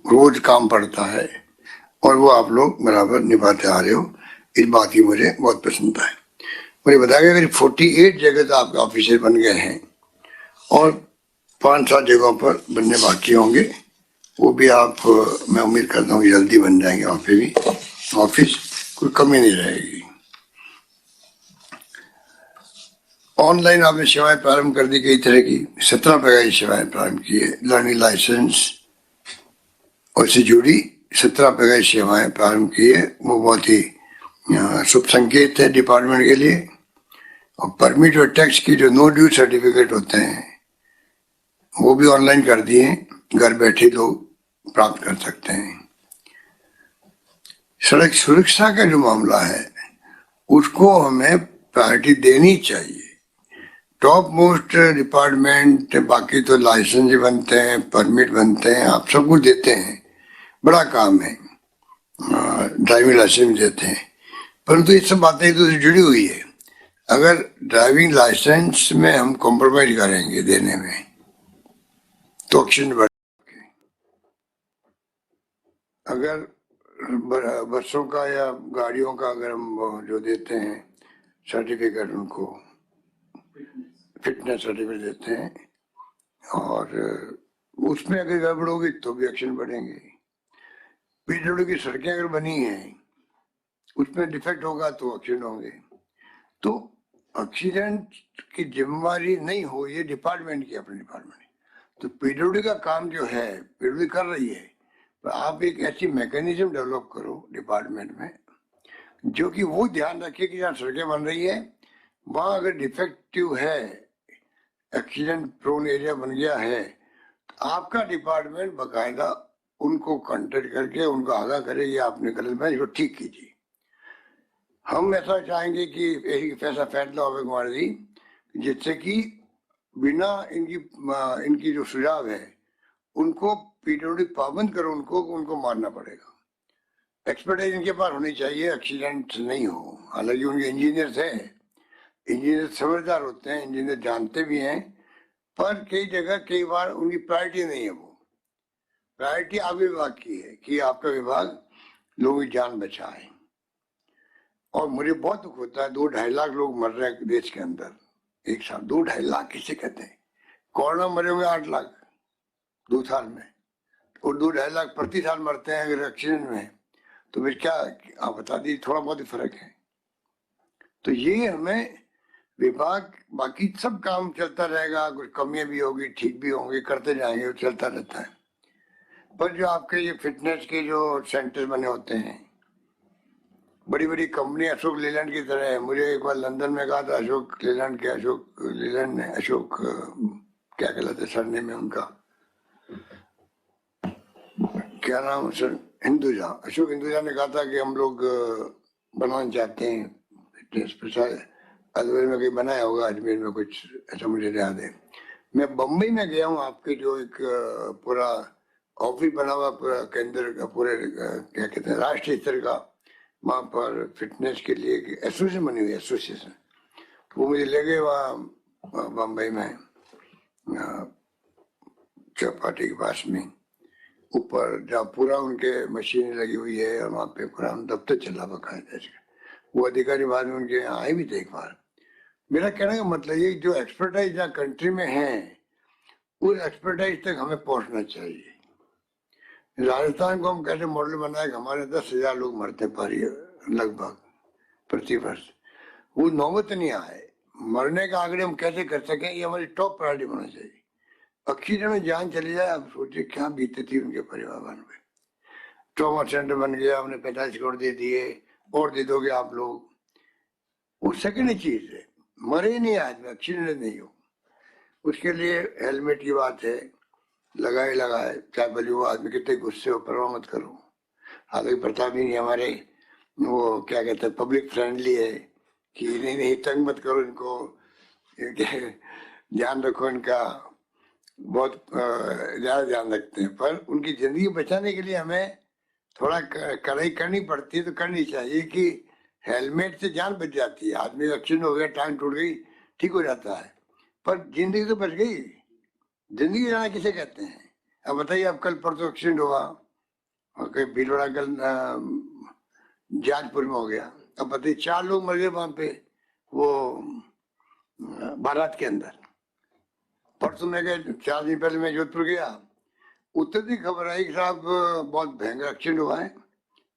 F: रोज काम पड़ता है और वो आप लोग बराबर निभाते आ रहे हो। इस बात की मुझे बहुत प्रसन्नता है। मुझे बताया गया कि 48 जगह तो आपके ऑफिसर बन गए हैं और 5-7 जगहों पर बनने बाकी होंगे, वो भी आप मैं उम्मीद करता हूँ जल्दी बन जाएंगे। वहाँ पे भी ऑफिस कोई कमी नहीं रहेगी। ऑनलाइन आपने सेवाएं प्रारंभ कर दी कई तरह की, 17 प्रकार की सेवाएं प्रारंभ की है। लर्निंग लाइसेंस और से जुड़ी 17 प्रकार की सेवाएं प्रारंभ की है। वो बहुत ही शुभ संकेत है डिपार्टमेंट के लिए। और परमिट और टैक्स की जो नो ड्यू सर्टिफिकेट होते हैं वो भी ऑनलाइन कर दिए हैं, घर बैठे लोग प्राप्त कर सकते हैं। सड़क सुरक्षा का जो मामला है उसको हमें प्रायोरिटी देनी चाहिए। टॉप मोस्ट डिपार्टमेंट, बाकी तो लाइसेंस बनते हैं, परमिट बनते हैं, आप सब कुछ देते हैं, बड़ा काम है, ड्राइविंग लाइसेंस देते हैं, परंतु ये सब बातें तो जुड़ी हुई है। अगर ड्राइविंग लाइसेंस में हम कॉम्प्रोमाइज करेंगे देने में तो एक्सीडेंट बढ़। अगर बसों का या गाड़ियों का अगर हम जो देते हैं सर्टिफिकेट, उनको फिटनेस सर्टिफिकेट देते हैं और उसमें अगर गड़बड़ होगी तो भी एक्शन बढ़ेंगे। पीडब्ल्यू की सड़कें अगर बनी हैं उसमें डिफेक्ट होगा तो एक्सीडेंट होंगे। तो एक्सीडेंट की जिम्मेवारी नहीं हो, ये डिपार्टमेंट की, अपने डिपार्टमेंट। तो पीडब्ल्यू का काम जो है पीडब्ल्यू कर रही है, पर आप एक ऐसी मैकेनिज्म डेवलप करो डिपार्टमेंट में जो कि वो ध्यान रखे कि जहाँ सड़कें बन रही है वहां अगर डिफेक्टिव है, एक्सीडेंट प्रोन एरिया बन गया है, तो आपका डिपार्टमेंट बाकायदा उनको कांटेक्ट करके उनको आगाह करे ये आपने गलत है, इसको ठीक कीजिए। हम ऐसा चाहेंगे कि एक ऐसा फैसला हो कुमार जी जिससे कि बिना इनकी जो सुझाव है उनको पीडब्ल्यू पाबंद करो, उनको मानना पड़ेगा। एक्सपर्टाइज इनके पास होनी चाहिए, एक्सीडेंट नहीं हो। हालांकि उनके इंजीनियर्स हैं, इंजीनियर समझदार होते हैं, इंजीनियर जानते भी हैं, पर कई जगह कई बार उनकी प्रायोरिटी नहीं है। वो प्रायोरिटी आप विभाग की है कि आपका विभाग लोगों की जान बचाए। और मुझे बहुत दुख होता है, 2-2.5 लाख लोग मर रहे हैं देश के अंदर एक साल। 2-2.5 लाख किसे कहते हैं? कोरोना मरे होंगे 8 लाख 2 साल में, और 2-2.5 लाख प्रति साल मरते हैं अगर एक्सीडेंट में, तो फिर क्या आप बता दीजिए, थोड़ा बहुत ही फर्क है। तो ये हमें विभाग, बाकी सब काम चलता रहेगा, कुछ कमियां भी होगी, ठीक भी होंगे, करते जाएंगे, चलता रहता है। पर जो आपके ये फिटनेस के जो सेंटर बने होते हैं, बड़ी बड़ी कंपनी अशोक लेलैंड की तरह है। मुझे एक बार लंदन में कहा था अशोक लेलैंड ने अशोक क्या कहलाते सरनेम में उनका, क्या नाम सर, हिंदुजा, अशोक हिंदुजा ने कहा था कि हम लोग बनाना चाहते हैं फिटनेस प्रचार। अजमेर में कहीं बनाया होगा, अजमेर में कुछ ऐसा मुझे याद है। मैं बम्बई में गया हूँ, आपके जो एक पूरा ऑफिस बना हुआ पूरा केंद्र का, पूरे क्या कहते हैं राष्ट्रीय स्तर का, वहाँ पर फिटनेस के लिए एसोसिएशन बनी हुई, एसोसिएशन। तो वो मुझे ले गए वहाँ बम्बई में, चौपाटी के पास में ऊपर, जहाँ पूरा उनके मशीनें लगी हुई है और वहाँ पे पूरा दफ्तर चला बकायदा। वो अधिकारी बाद में उनके यहाँ आए भी थे एक बार। मेरा कहने का मतलब ये, जो एक्सपर्टाइज जहाँ कंट्री में है उस एक्सपर्टाइज तक हमें पहुँचना चाहिए। राजस्थान को हम कैसे मॉडल बनाए कि हमारे 10,000 लोग मरते पर लगभग प्रति वर्ष। वो नौबत नहीं आए, मरने का आंकड़े हम कैसे कर सकें, ये हमारी टॉप प्रायोरिटी होना चाहिए। ऑक्सीजन में जान चली जाए, आप सोचिए क्या बीती थी उनके परिवार वालों पे। ट्रॉमा सेंटर बन गया, हमने 45 करोड़ दे दिए, और दे दोगे आप लोग। वो सेकेंड चीज है, मरे नहीं आदमी, ऑक्सीजन नहीं हो, उसके लिए हेलमेट की बात है, लगाए, चाहे भले वो आदमी कितने गुस्से हो, परवाह मत करो। हालांकि प्रताप भी नहीं हमारे, वो क्या कहते हैं, पब्लिक फ्रेंडली है कि नहीं तंग मत करो इनको, ध्यान रखो इनका, बहुत ज्यादा ध्यान रखते हैं। पर उनकी जिंदगी बचाने के लिए हमें थोड़ा कड़ाई करनी पड़ती है, तो करनी चाहिए कि हेलमेट से जान बच जाती है। आदमी एक्सीडेंट हो गया, टांग टूट गई, ठीक हो जाता है, पर जिंदगी तो बच गई। जिंदगी जाना किसे कहते हैं? अब बताइए, अब कल परसों एक्सीडेंट हुआ और कहीं भीलवाड़ा, कल जाजपुर में हो गया, अब बताइए 4 लोग मर गए वहां पे, वो बारात के अंदर। परसों में गए, 4 दिन पहले मैं जोधपुर गया, उतर दी खबर आई कि साहब बहुत भयंकर एक्सीडेंट हुआ है।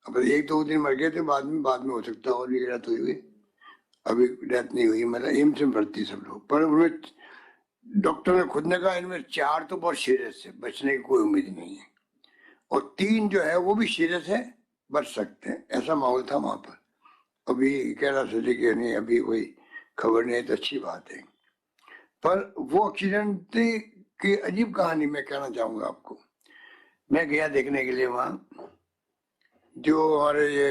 F: अब 1-2 दिन मर गए थे, बाद में हो सकता है और भी डेथ हुई हुई, अभी डेथ नहीं हुई, मतलब एम्स में भर्ती सब लोग। पर उनमें डॉक्टर ने खुद ने कहा इनमें 4 तो बहुत सीरियस है, बचने की कोई उम्मीद नहीं है, और 3 जो है वो भी सीरियस है, बच सकते हैं, ऐसा माहौल था वहां पर। अभी कह रहा था कि नहीं अभी कोई खबर नहीं है, तो अच्छी बात है। पर वो एक्सीडेंट की अजीब कहानी मैं कहना चाहूंगा आपको। मैं गया देखने के लिए वहां, जो हमारे ये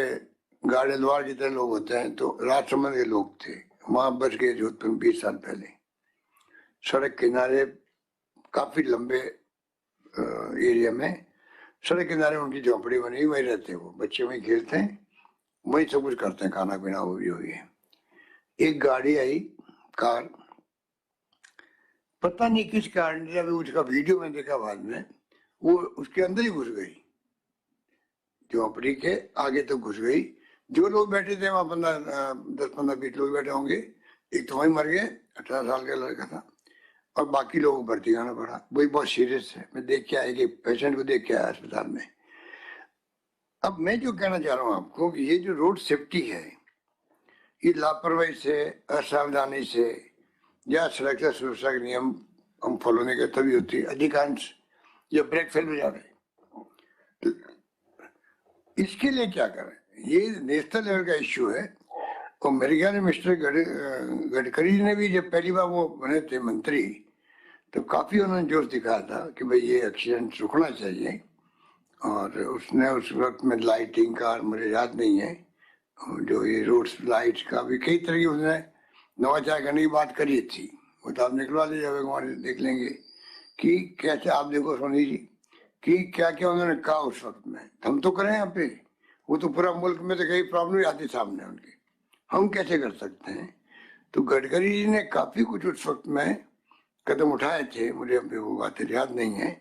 F: गाड़ेद्वार जितने लोग होते हैं, तो राजसमंद के लोग थे वहां, बच गए जोधपुर 20 साल पहले। सड़क किनारे काफी लंबे एरिया में, सड़क किनारे उनकी झोपड़ी बनी, वहीं रहते, वो बच्चे वहीं खेलते हैं, वहीं सब कुछ करते हैं, खाना पीना वो भी हुई है। एक गाड़ी आई, कार, पता नहीं किस कारण से, अभी उसका वीडियो में देखा बाद में, वो उसके अंदर ही घुस गई, झोपड़ी के आगे तक घुस गई। जो लोग बैठे थे वहां 10-15-20 लोग बैठे होंगे, एक तो वहीं मर गए, 18 साल का लड़का था, और बाकी लोगों को भर्ती कराना पड़ा। वही बहुत सीरियस है, मैं देख के आया कि पेशेंट को देख के आया अस्पताल में। अब मैं जो कहना चाह रहा हूँ आपको कि ये जो रोड सेफ्टी है, ये लापरवाही से, असावधानी से, या सड़क सुरक्षा के नियम हम फॉलो नहीं करते तभी होती है। अधिकांश जो ब्रेक फेल हो जाते, इसके लिए क्या करें, ये नेशनल लेवल का इश्यू है। और मेरे ख्याल में मिस्टर गडकरी ने भी जब पहली बार वो बने थे मंत्री, तो काफी उन्होंने जोश दिखाया था कि भाई ये एक्सीडेंट रुकना चाहिए। और उसने उस वक्त में लाइटिंग का, मुझे याद नहीं है, जो ये रोड लाइट्स का भी कई तरह की उसने नवाचार करने की बात करी थी। वो तो आप निकलवा लीजिए, वहां देख लेंगे कि कैसे, आप देखो सोनी जी कि क्या क्या उन्होंने कहा उस वक्त में। हम तो करें यहाँ पे, वो तो पूरा मुल्क में तो कई प्रॉब्लम आती सामने उनके, हम कैसे कर सकते हैं? तो गडकरी जी ने काफी कुछ उस वक्त में कदम उठाए थे, मुझे अभी वो बातें याद नहीं है,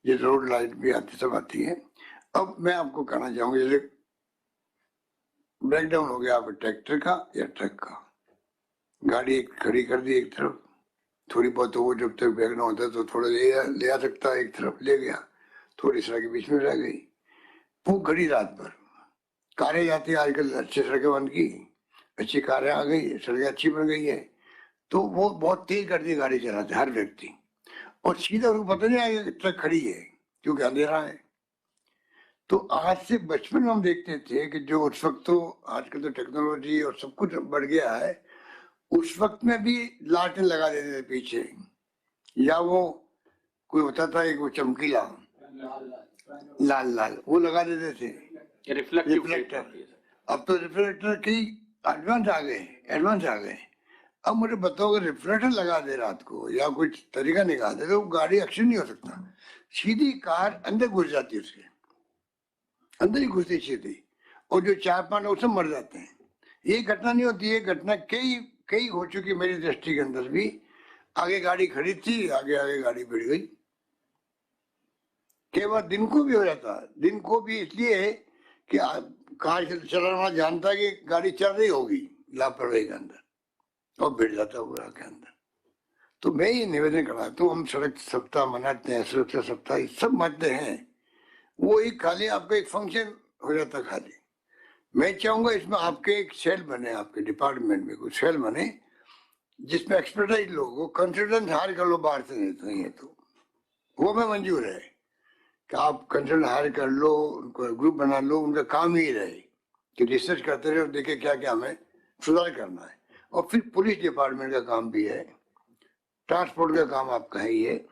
F: जिस रोड लाइट भी आती सब आती है। अब मैं आपको कहना चाहूंगा, जैसे ब्रेकडाउन हो गया आपके ट्रैक्टर का या ट्रक का, गाड़ी एक खड़ी कर दी एक तरफ, थोड़ी बहुत तो वो जब तक ब्रेकडाउन होता है तो थोड़ा ले आ सकता है, एक तरफ ले गया, थोड़ी सड़क के बीच में रह गई, वो खड़ी रात भर। कारें जाती है आजकल, अच्छी सड़कें बन की, अच्छी कारें आ गई, सड़कें अच्छी बन गई है, तो वो बहुत तेज कर दी गाड़ी चलाते हर व्यक्ति, और सीधा उनको पता नहीं आएगा कि ट्रक खड़ी है क्योंकि अंधेरा है। तो आज से बचपन में हम देखते थे कि जो उस वक्त, तो आजकल तो टेक्नोलॉजी और सब कुछ बढ़ गया है, उस वक्त में भी लालटेन लगा देते थे पीछे, या वो कोई होता था एक वो चमकीला लाल वो लगा देते थे, रिफ्लेक्टर। अब तो रिफ्लेक्टर की एडवांस आ गए। अब मुझे बताओ, अगर रिफ्लेक्टर लगा दे रात को या कुछ तरीका निकाल दे तो गाड़ी एक्सीडेंट नहीं हो सकता, सीधी कार अंदर घुस जाती है, उसके अंदर ही घुसती सीधी, और जो 4-5 लोग सब मर जाते हैं। ये घटना नहीं होती, ये घटना कई हो चुकी मेरी दृष्टि के अंदर भी। आगे गाड़ी खड़ी थी, आगे गाड़ी भिड़ गई। कई बार दिन को भी हो जाता है, दिन को भी इसलिए कि कार चलाना जानता है कि गाड़ी चल रही होगी लापरवाही के अंदर, और भिड़ जाता है पूरा के अंदर। तो मैं ये निवेदन करता हूँ, हम सड़क सप्ताह मनाते हैं, सुरक्षा सप्ताह सब मनाते हैं, वो एक खाली आपका एक फंक्शन हो जाता खाली। मैं चाहूंगा इसमें आपके एक सेल बने, आपके डिपार्टमेंट में कुछ सेल बने जिसमें एक्सपर्टाइज लोग हो, कंसल्टेंट हायर कर लो बाहर से, नहीं है तो वो मैं मंजूर है कि आप कंसल्टेंट हायर कर लो, उनको ग्रुप बना लो, उनका काम ही रहे कि रिसर्च करते रहे और देखे क्या क्या हमें सुधार करना है। और फिर पुलिस डिपार्टमेंट का काम भी है, ट्रांसपोर्ट का काम आपका है ये,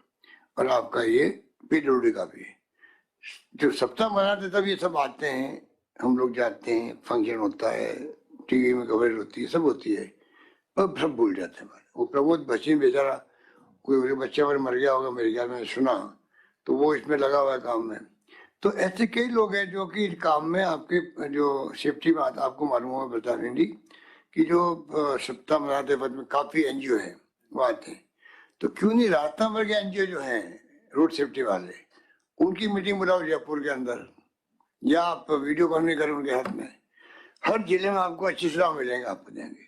F: और आपका ये पीडब्ल्यूडी का भी है। जो सप्ताह मनाते तब ये सब आते हैं, हम लोग जाते हैं, फंक्शन होता है, टीवी में कवरेज होती है, सब होती है, और सब भूल जाते हैं। वो प्रमोद बच्चन बेचारा, कोई बच्चा अगर मर गया होगा मेरे ख्याल में सुना, तो वो इसमें लगा हुआ है काम में। तो ऐसे कई लोग हैं जो कि काम में आपके जो सेफ्टी में आता, आपको मालूम होगा बता देंगी कि जो सप्ताह मनाते वक्त में काफी एनजीओ है वो आते हैं, तो क्यों नहीं राजस्थान भर के एनजीओ जो हैं रोड सेफ्टी वाले, उनकी मीटिंग बुलाओ जयपुर के अंदर, या आप वीडियो कॉन्फ्रेंस करें उनके हाथ में। हर जिले में आपको अच्छी सलाह मिलेंगे, आपको देंगे।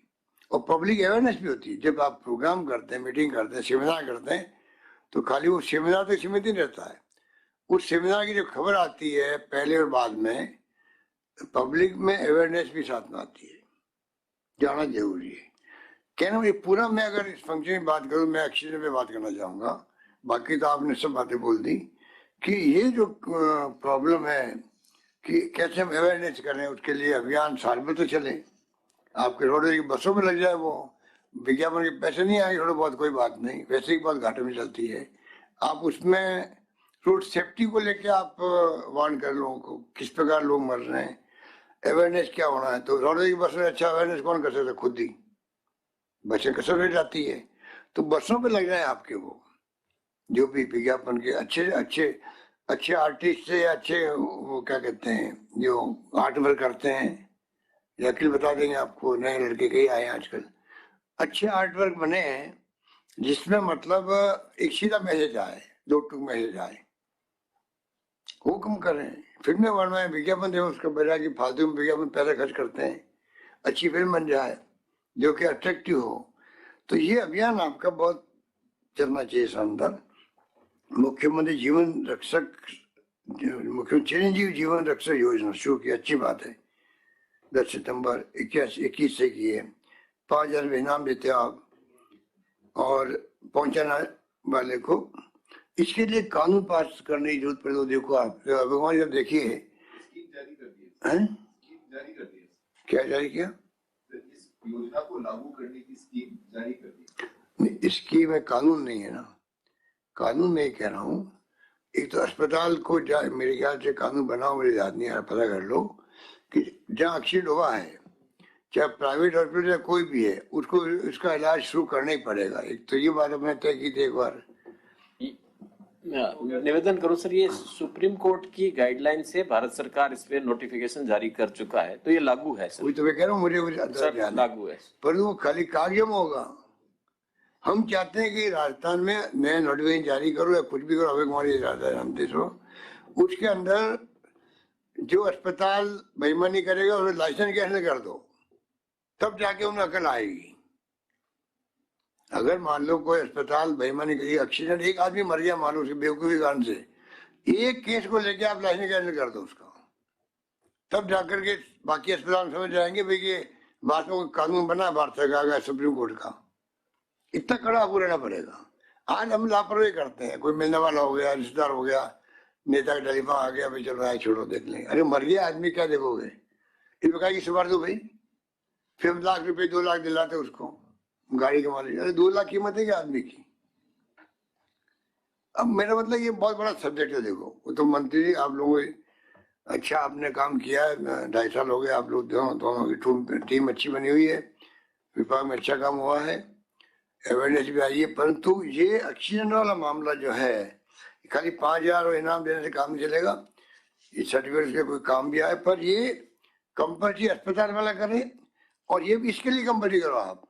F: और पब्लिक अवेयरनेस भी होती है। जब आप प्रोग्राम करते हैं, मीटिंग करते हैं, सेमिनार करते हैं, तो खाली वो सेमिनार तक सीमित नहीं रहता है। उस सेमिनार की जो खबर आती है पहले और बाद में, पब्लिक में अवेयरनेस भी साथ में आती है, जाना जरूरी है। कहना ये पूरा, मैं अगर इस फंक्शन की बात करूं, मैं एक्सीडेंट पे बात करना चाहूंगा, बाकी तो आपने सब बातें बोल दी कि ये जो प्रॉब्लम है कि कैसे हम अवेयरनेस करें, उसके लिए अभियान साल में तो चले, आपके रोडवेज की बसों में लग जाए, वो विज्ञापन के पैसे नहीं आएंगे, थोड़ा बहुत कोई बात नहीं, वैसे ही बहुत घाटे में चलती है। आप उसमें रोड सेफ्टी को लेके आप वार्न कर लोगों को, किस प्रकार लोग मर रहे हैं, अवेयरनेस क्या होना है। तो रोडवेज की बस में अच्छा अवेयरनेस कौन कर सकता, खुद ही बसें कसर रह जाती है। तो बसों पे लग जाए आपके वो जो भी विज्ञापन के अच्छे अच्छे अच्छे आर्टिस्ट से, अच्छे वो क्या कहते हैं जो आर्ट वर्क करते हैं, अखिल बता देंगे आपको, नए लड़के कई आए हैं आजकल, अच्छे आर्ट वर्क बने हैं जिसमें मतलब एक सीधा मैसेज आए, दो टूक मैसेज आए, वो कम करें। फिल्में बनवाएं, विज्ञापन दें, उसका बजाय कि फालतू में विज्ञापन पैसा खर्च करते हैं, अच्छी फिल्म बन जाए जो कि अट्रैक्टिव हो। तो ये अभियान आपका बहुत चलना चाहिए शानदार। मुख्यमंत्री जीवन रक्षक, मुख्यमंत्री चिरंजीव जीवन रक्षक योजना शुरू की, अच्छी बात है। 10 सितंबर 21 से की है। 5,000 इनाम देते आप और पहुंचाने वाले को। इसके लिए कानून पास करने की जरूरत पड़े तो देखो आप, भगवान जब देखिए क्या जारी किया,
G: योजना को लागू करने की स्कीम जारी कर दी।
F: स्कीम है, कानून नहीं है ना। कानून में कह रहा हूँ, एक तो अस्पताल को मेरे ख्याल से कानून बनाओ, मेरे याद नहीं आ रहा, पता कर लो कि जहाँ एक्सीडेंट हुआ है, चाहे प्राइवेट हॉस्पिटल या कोई भी है, उसको उसका इलाज शुरू करना ही पड़ेगा। एक तो ये बात हमने तय की थी एक बार।
B: निवेदन करूं सर, ये सुप्रीम कोर्ट की गाइडलाइन से भारत सरकार इस पे नोटिफिकेशन जारी कर चुका है, तो ये लागू है सर?
F: वही तो मैं कह रहा हूँ, मुझे
B: सर लागू है,
F: पर वो खाली कागज में होगा। हम चाहते हैं कि राजस्थान में मैं नोटिफिकेशन जारी करूँ या कुछ भी करो, हमें हमारी इरादा है, हम देश उसके अंदर जो अस्पताल बेईमानी करेगा उसे लाइसेंस कैंसिल कर दो, तब जाके उन्हें अकल आएगी। अगर मान लो कोई अस्पताल बेईमानी करेगी, एक्सीडेंट, एक आदमी मर गया मान लो उसकी बेवकूफी कारण से, एक केस को लेके आप लाइसेंस कैंसिल कर दो उसका, तब जाकर के बाकी अस्पताल समझ जाएंगे भाई ये बात में कानून बना है भारत सरकार का, सुप्रीम कोर्ट का। इतना कड़ा आपको रहना पड़ेगा। आज हम लापरवाही करते हैं, कोई मिलने वाला हो गया, रिश्तेदार हो गया, नेता का टेलीफोन आ गया, भाई चलो आए छोड़ो देख लेंगे। अरे मर गया आदमी, क्या देखोगे, इस प्रकार की सुधार दो भाई। फिर लाख रुपए 2 लाख दिलाते उसको, गाड़ी के मालिक। अरे 2 लाख कीमत है क्या आदमी की? अब मेरा मतलब ये बहुत बड़ा सब्जेक्ट है। देखो वो तो मंत्री जी आप लोगों अच्छा आपने काम किया है, 2.5 साल हो गए, आप लोग दोनों की टीम अच्छी बनी हुई है, विभाग में अच्छा काम हुआ है, अवेयरनेस भी आई है। परंतु ये एक्सीडेंट वाला मामला जो है, खाली 5,000 इनाम देने से काम नहीं चलेगा, ये सर्टिफिकेट के कोई काम भी आए, पर ये कंपल्सरी अस्पताल वाला करे, और ये भी इसके लिए कंपल्सरी करो आप।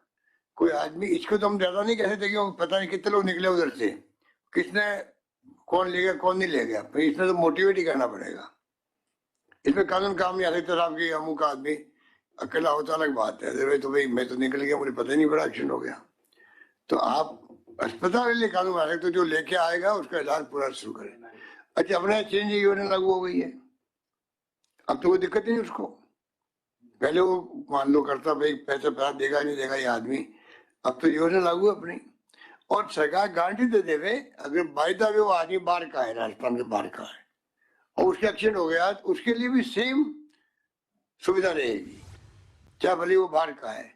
F: कोई आदमी, इसको तो हम ज्यादा नहीं कह सकते कि पता नहीं कितने लोग निकले उधर से, किसने कौन ले गया कौन नहीं ले गया, पर इसमें तो मोटिवेट ही करना पड़ेगा। इसमें कानून काम नहीं आ सकता साहब की अमुक आदमी अकेला होता अलग बात है, तो भाई मैं तो निकल गया, मुझे पता ही नहीं पड़ा एक्सीडेंट हो गया। तो आप अस्पताल के लिए कानून आ सकते, तो जो लेके आएगा उसका इलाज पूरा शुरू करें। अच्छा, अपने चेंज योजना लागू हो गई है, अब तो कोई दिक्कत नहीं उसको, पहले वो मान लो करता भाई पैसा पैसा देगा नहीं देगा ये आदमी, अब तो योजना लागू है अपनी, और सरकार गारंटी दे देवे अगर बाय द वे वो आदमी बाहर का है, राजस्थान के बाहर का है, और उसका एक्सीडेंट हो गया तो उसके लिए भी सेम सुविधा रहेगी, चाहे भले वो बाहर का है।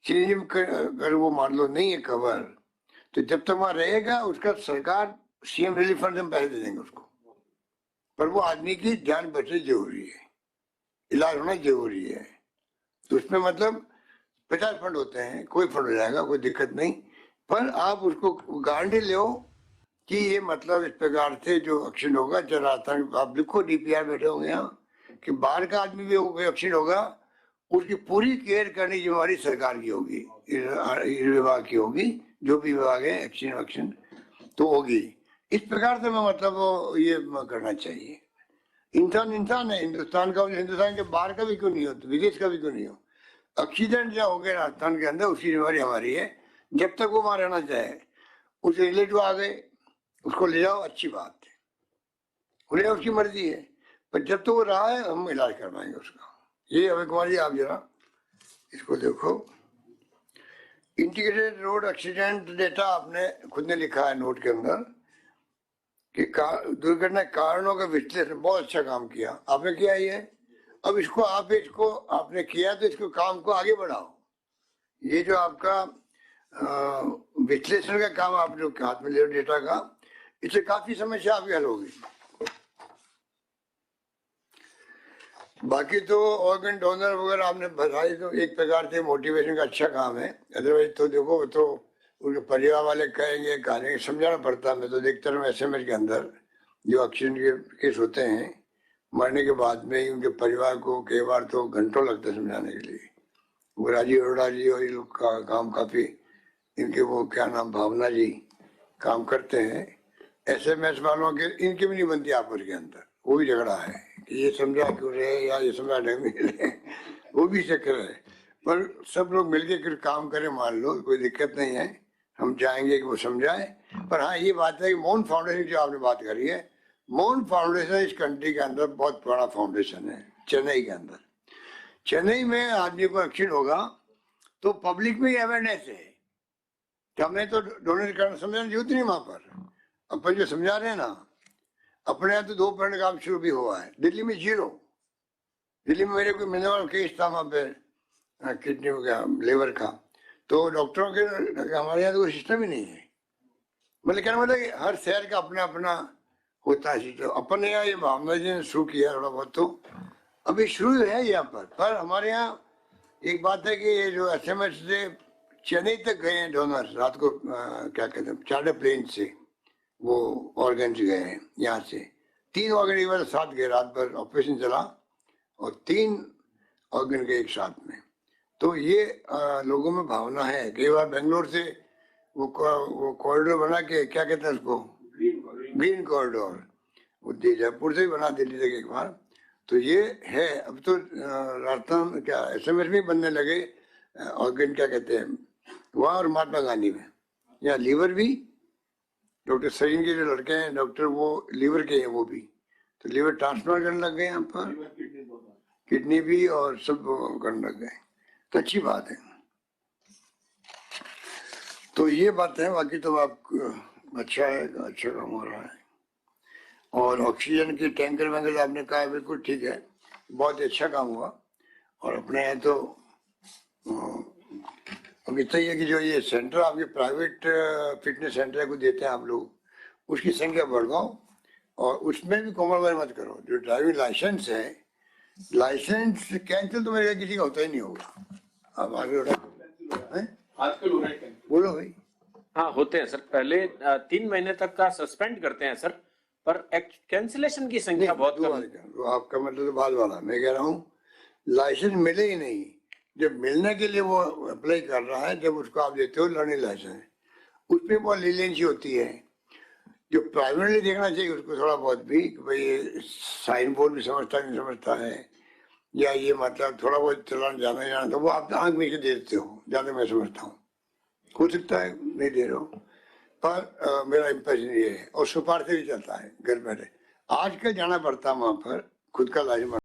F: चिरंजीवी अगर वो मान लो नहीं है कवर, तो जब तक वहां रहेगा उसका सरकार सीएम रिलीफ फंड में पैसे दे देंगे उसको, पर वो आदमी की जान बचनी जरूरी है, इलाज होना जरूरी है। तो उसमें मतलब 50 फंड होते हैं, कोई फंड हो जाएगा, कोई दिक्कत नहीं, पर आप उसको गारंटी लो कि ये मतलब इस प्रकार से जो एक्सीडेंट होगा, चाहे राजस्थान आप लिखो डीपीआर बैठे होंगे यहाँ कि बाहर का आदमी भी एक्सीडेंट होगा, उसकी पूरी केयर करने की जिम्मेवारी सरकार की होगी, विभाग की होगी, जो भी विभाग है एक्सीडेंट तो होगी। इस प्रकार से मैं मतलब ये करना चाहिए। इंसान है, हिंदुस्तान का, हिंदुस्तान के बाहर का भी क्यों नहीं हो, तो विदेश का भी क्यों नहीं हो, एक्सीडेंट जो हो गया राजस्थान के अंदर उसकी जिम्मेवारी हमारी है। जब तक वो वहां रहना चाहे, उसके रिलेटिव आ गए उसको ले जाओ, अच्छी बात है, उन्हें उसकी मर्जी है, पर जब तक वो रहा है हम इलाज करवाएंगे उसका। ये अभय कुमार जी आप जरा इसको देखो, इंटीग्रेटेड रोड एक्सीडेंट डेटा आपने खुद ने लिखा है नोट के अंदर कि दुर्घटना कारणों का विश्लेषण, बहुत अच्छा काम किया आपने किया ये। अब इसको आपने किया तो इसको काम को आगे बढ़ाओ। ये जो आपका विश्लेषण का काम आप जो हाथ में ले डेटा का, इससे काफी समस्या आपकी हल होगी। बाकी तो ऑर्गन डोनर वगैरह आपने बताई, तो एक प्रकार से मोटिवेशन का अच्छा काम है। अदरवाइज तो देखो तो उनके परिवार वाले कहेंगे कहानी समझाना पड़ता है। मैं तो देखता हूँ एसएमएस के अंदर जो एक्सीडेंट के केस होते हैं, मरने के बाद में ही उनके परिवार को कई बार तो घंटों लगता है समझाने के लिए। वो राजीव अरोड़ा जी और ये लोग का काम काफी, इनके वो क्या नाम भावना जी काम करते हैं। एसएमएस वालों के इनकी भी नहीं बनती आपस के अंदर, वो भी झगड़ा है कि ये समझा क्यों रहे या ये समझा नहीं रहे, वो भी चक्कर है। पर सब लोग मिलके कुछ काम करें, मान लो कोई दिक्कत नहीं है, हम चाहेंगे कि वो समझाए। पर हाँ ये बात है कि मोहन फाउंडेशन जो आपने बात करी है, मोहन फाउंडेशन इस कंट्री के अंदर बहुत पुराना फाउंडेशन है, चेन्नई के अंदर। चेन्नई में आदमी को एक्सीडेंट होगा तो पब्लिक में अवेयरनेस है कि हमें तो डोनेट करना समझाने की जरूरत नहीं वहां पर। अपन जो समझा रहे हैं ना, अपने यहाँ तो 2% काम शुरू भी हुआ है, दिल्ली में 0। दिल्ली में मेरे को मिलने वाला केस था वहां पे किडनी का, लेवर का, तो डॉक्टरों के हमारे यहाँ तो कोई सिस्टम ही नहीं है। मतलब क्या मतलब कि हर शहर का अपना अपना होता है। तो अपन यहाँ ये भावना जी ने शुरू किया थोड़ा बहुत, तो अभी शुरू है यहाँ पर हमारे यहाँ एक बात है कि ये जो एसएमएस से चेन्नई तक गए हैं डोनर, रात को क्या कहते हैं चार्टर प्लेन से वो ऑर्गन गए हैं यहाँ से। 3 ऑर्गन एक बार साथ गए, रात भर ऑपरेशन चला और 3 ऑर्गन गए एक साथ में। तो ये लोगों में भावना है। कई बार बेंगलोर से वो कॉरिडोर बना के, क्या कहते हैं उसको, ग्रीन कॉरिडोर, वो जयपुर से भी बना दिल्ली तक एक बार। तो ये है। अब तो राजस्थान क्या एसएमएस में बनने लगे ऑर्गन, क्या कहते हैं वहाँ, और महात्मा गांधी में। यहाँ लीवर भी, डॉक्टर सरीन के जो लड़के हैं डॉक्टर, वो लीवर के हैं, वो भी तो लीवर ट्रांसप्लांट करने लग गए यहाँ पर, किडनी भी और सब करने लग गए। तो अच्छी बात है। तो ये बात है। बाकी तो आप अच्छा है, अच्छा काम हो रहा है। और ऑक्सीजन की टैंकर वैंकर आपने कहा बिल्कुल ठीक है, बहुत अच्छा काम हुआ। और अपने यहाँ तो अब इतना ही है कि जो ये सेंटर आपके प्राइवेट फिटनेस सेंटर को देते हैं आप लोग, उसकी संख्या बढ़ाओ और उसमें भी कॉम्प्रोमाइज मत करो। जो ड्राइविंग लाइसेंस है, लाइसेंस कैंसिल तो मेरे किसी का होता ही नहीं होगा। अब आगे
B: आजकल हो रहा है,
F: बोलो भाई।
B: हाँ होते हैं सर, पहले 3 महीने तक का सस्पेंड करते हैं सर, पर कैंसिलेशन की संख्या बहुत कम है।
F: तो आपका मतलब तो बाद वाला, मैं कह रहा हूँ लाइसेंस मिले ही नहीं, जब मिलने के लिए वो अप्लाई कर रहा है, जब उसको आप देते हो लर्निंग लाइसेंस, उसमें बहुत लीलेंसी होती है। जो प्राइवेटली देखना चाहिए उसको थोड़ा बहुत भी, कि भाई साइन बोर्ड भी समझता नहीं समझता है, या ये मतलब थोड़ा बहुत चलाना जाना तो वो आप आंख में से दे देते हो, ज्यादा मैं समझता हूँ। हो सकता है नहीं दे रहे हो, पर मेरा इम्प्रेशन ये है। और सुपार से भी चलता है घर बैठे, आजकल जाना पड़ता है वहां पर खुद का लाइसेंस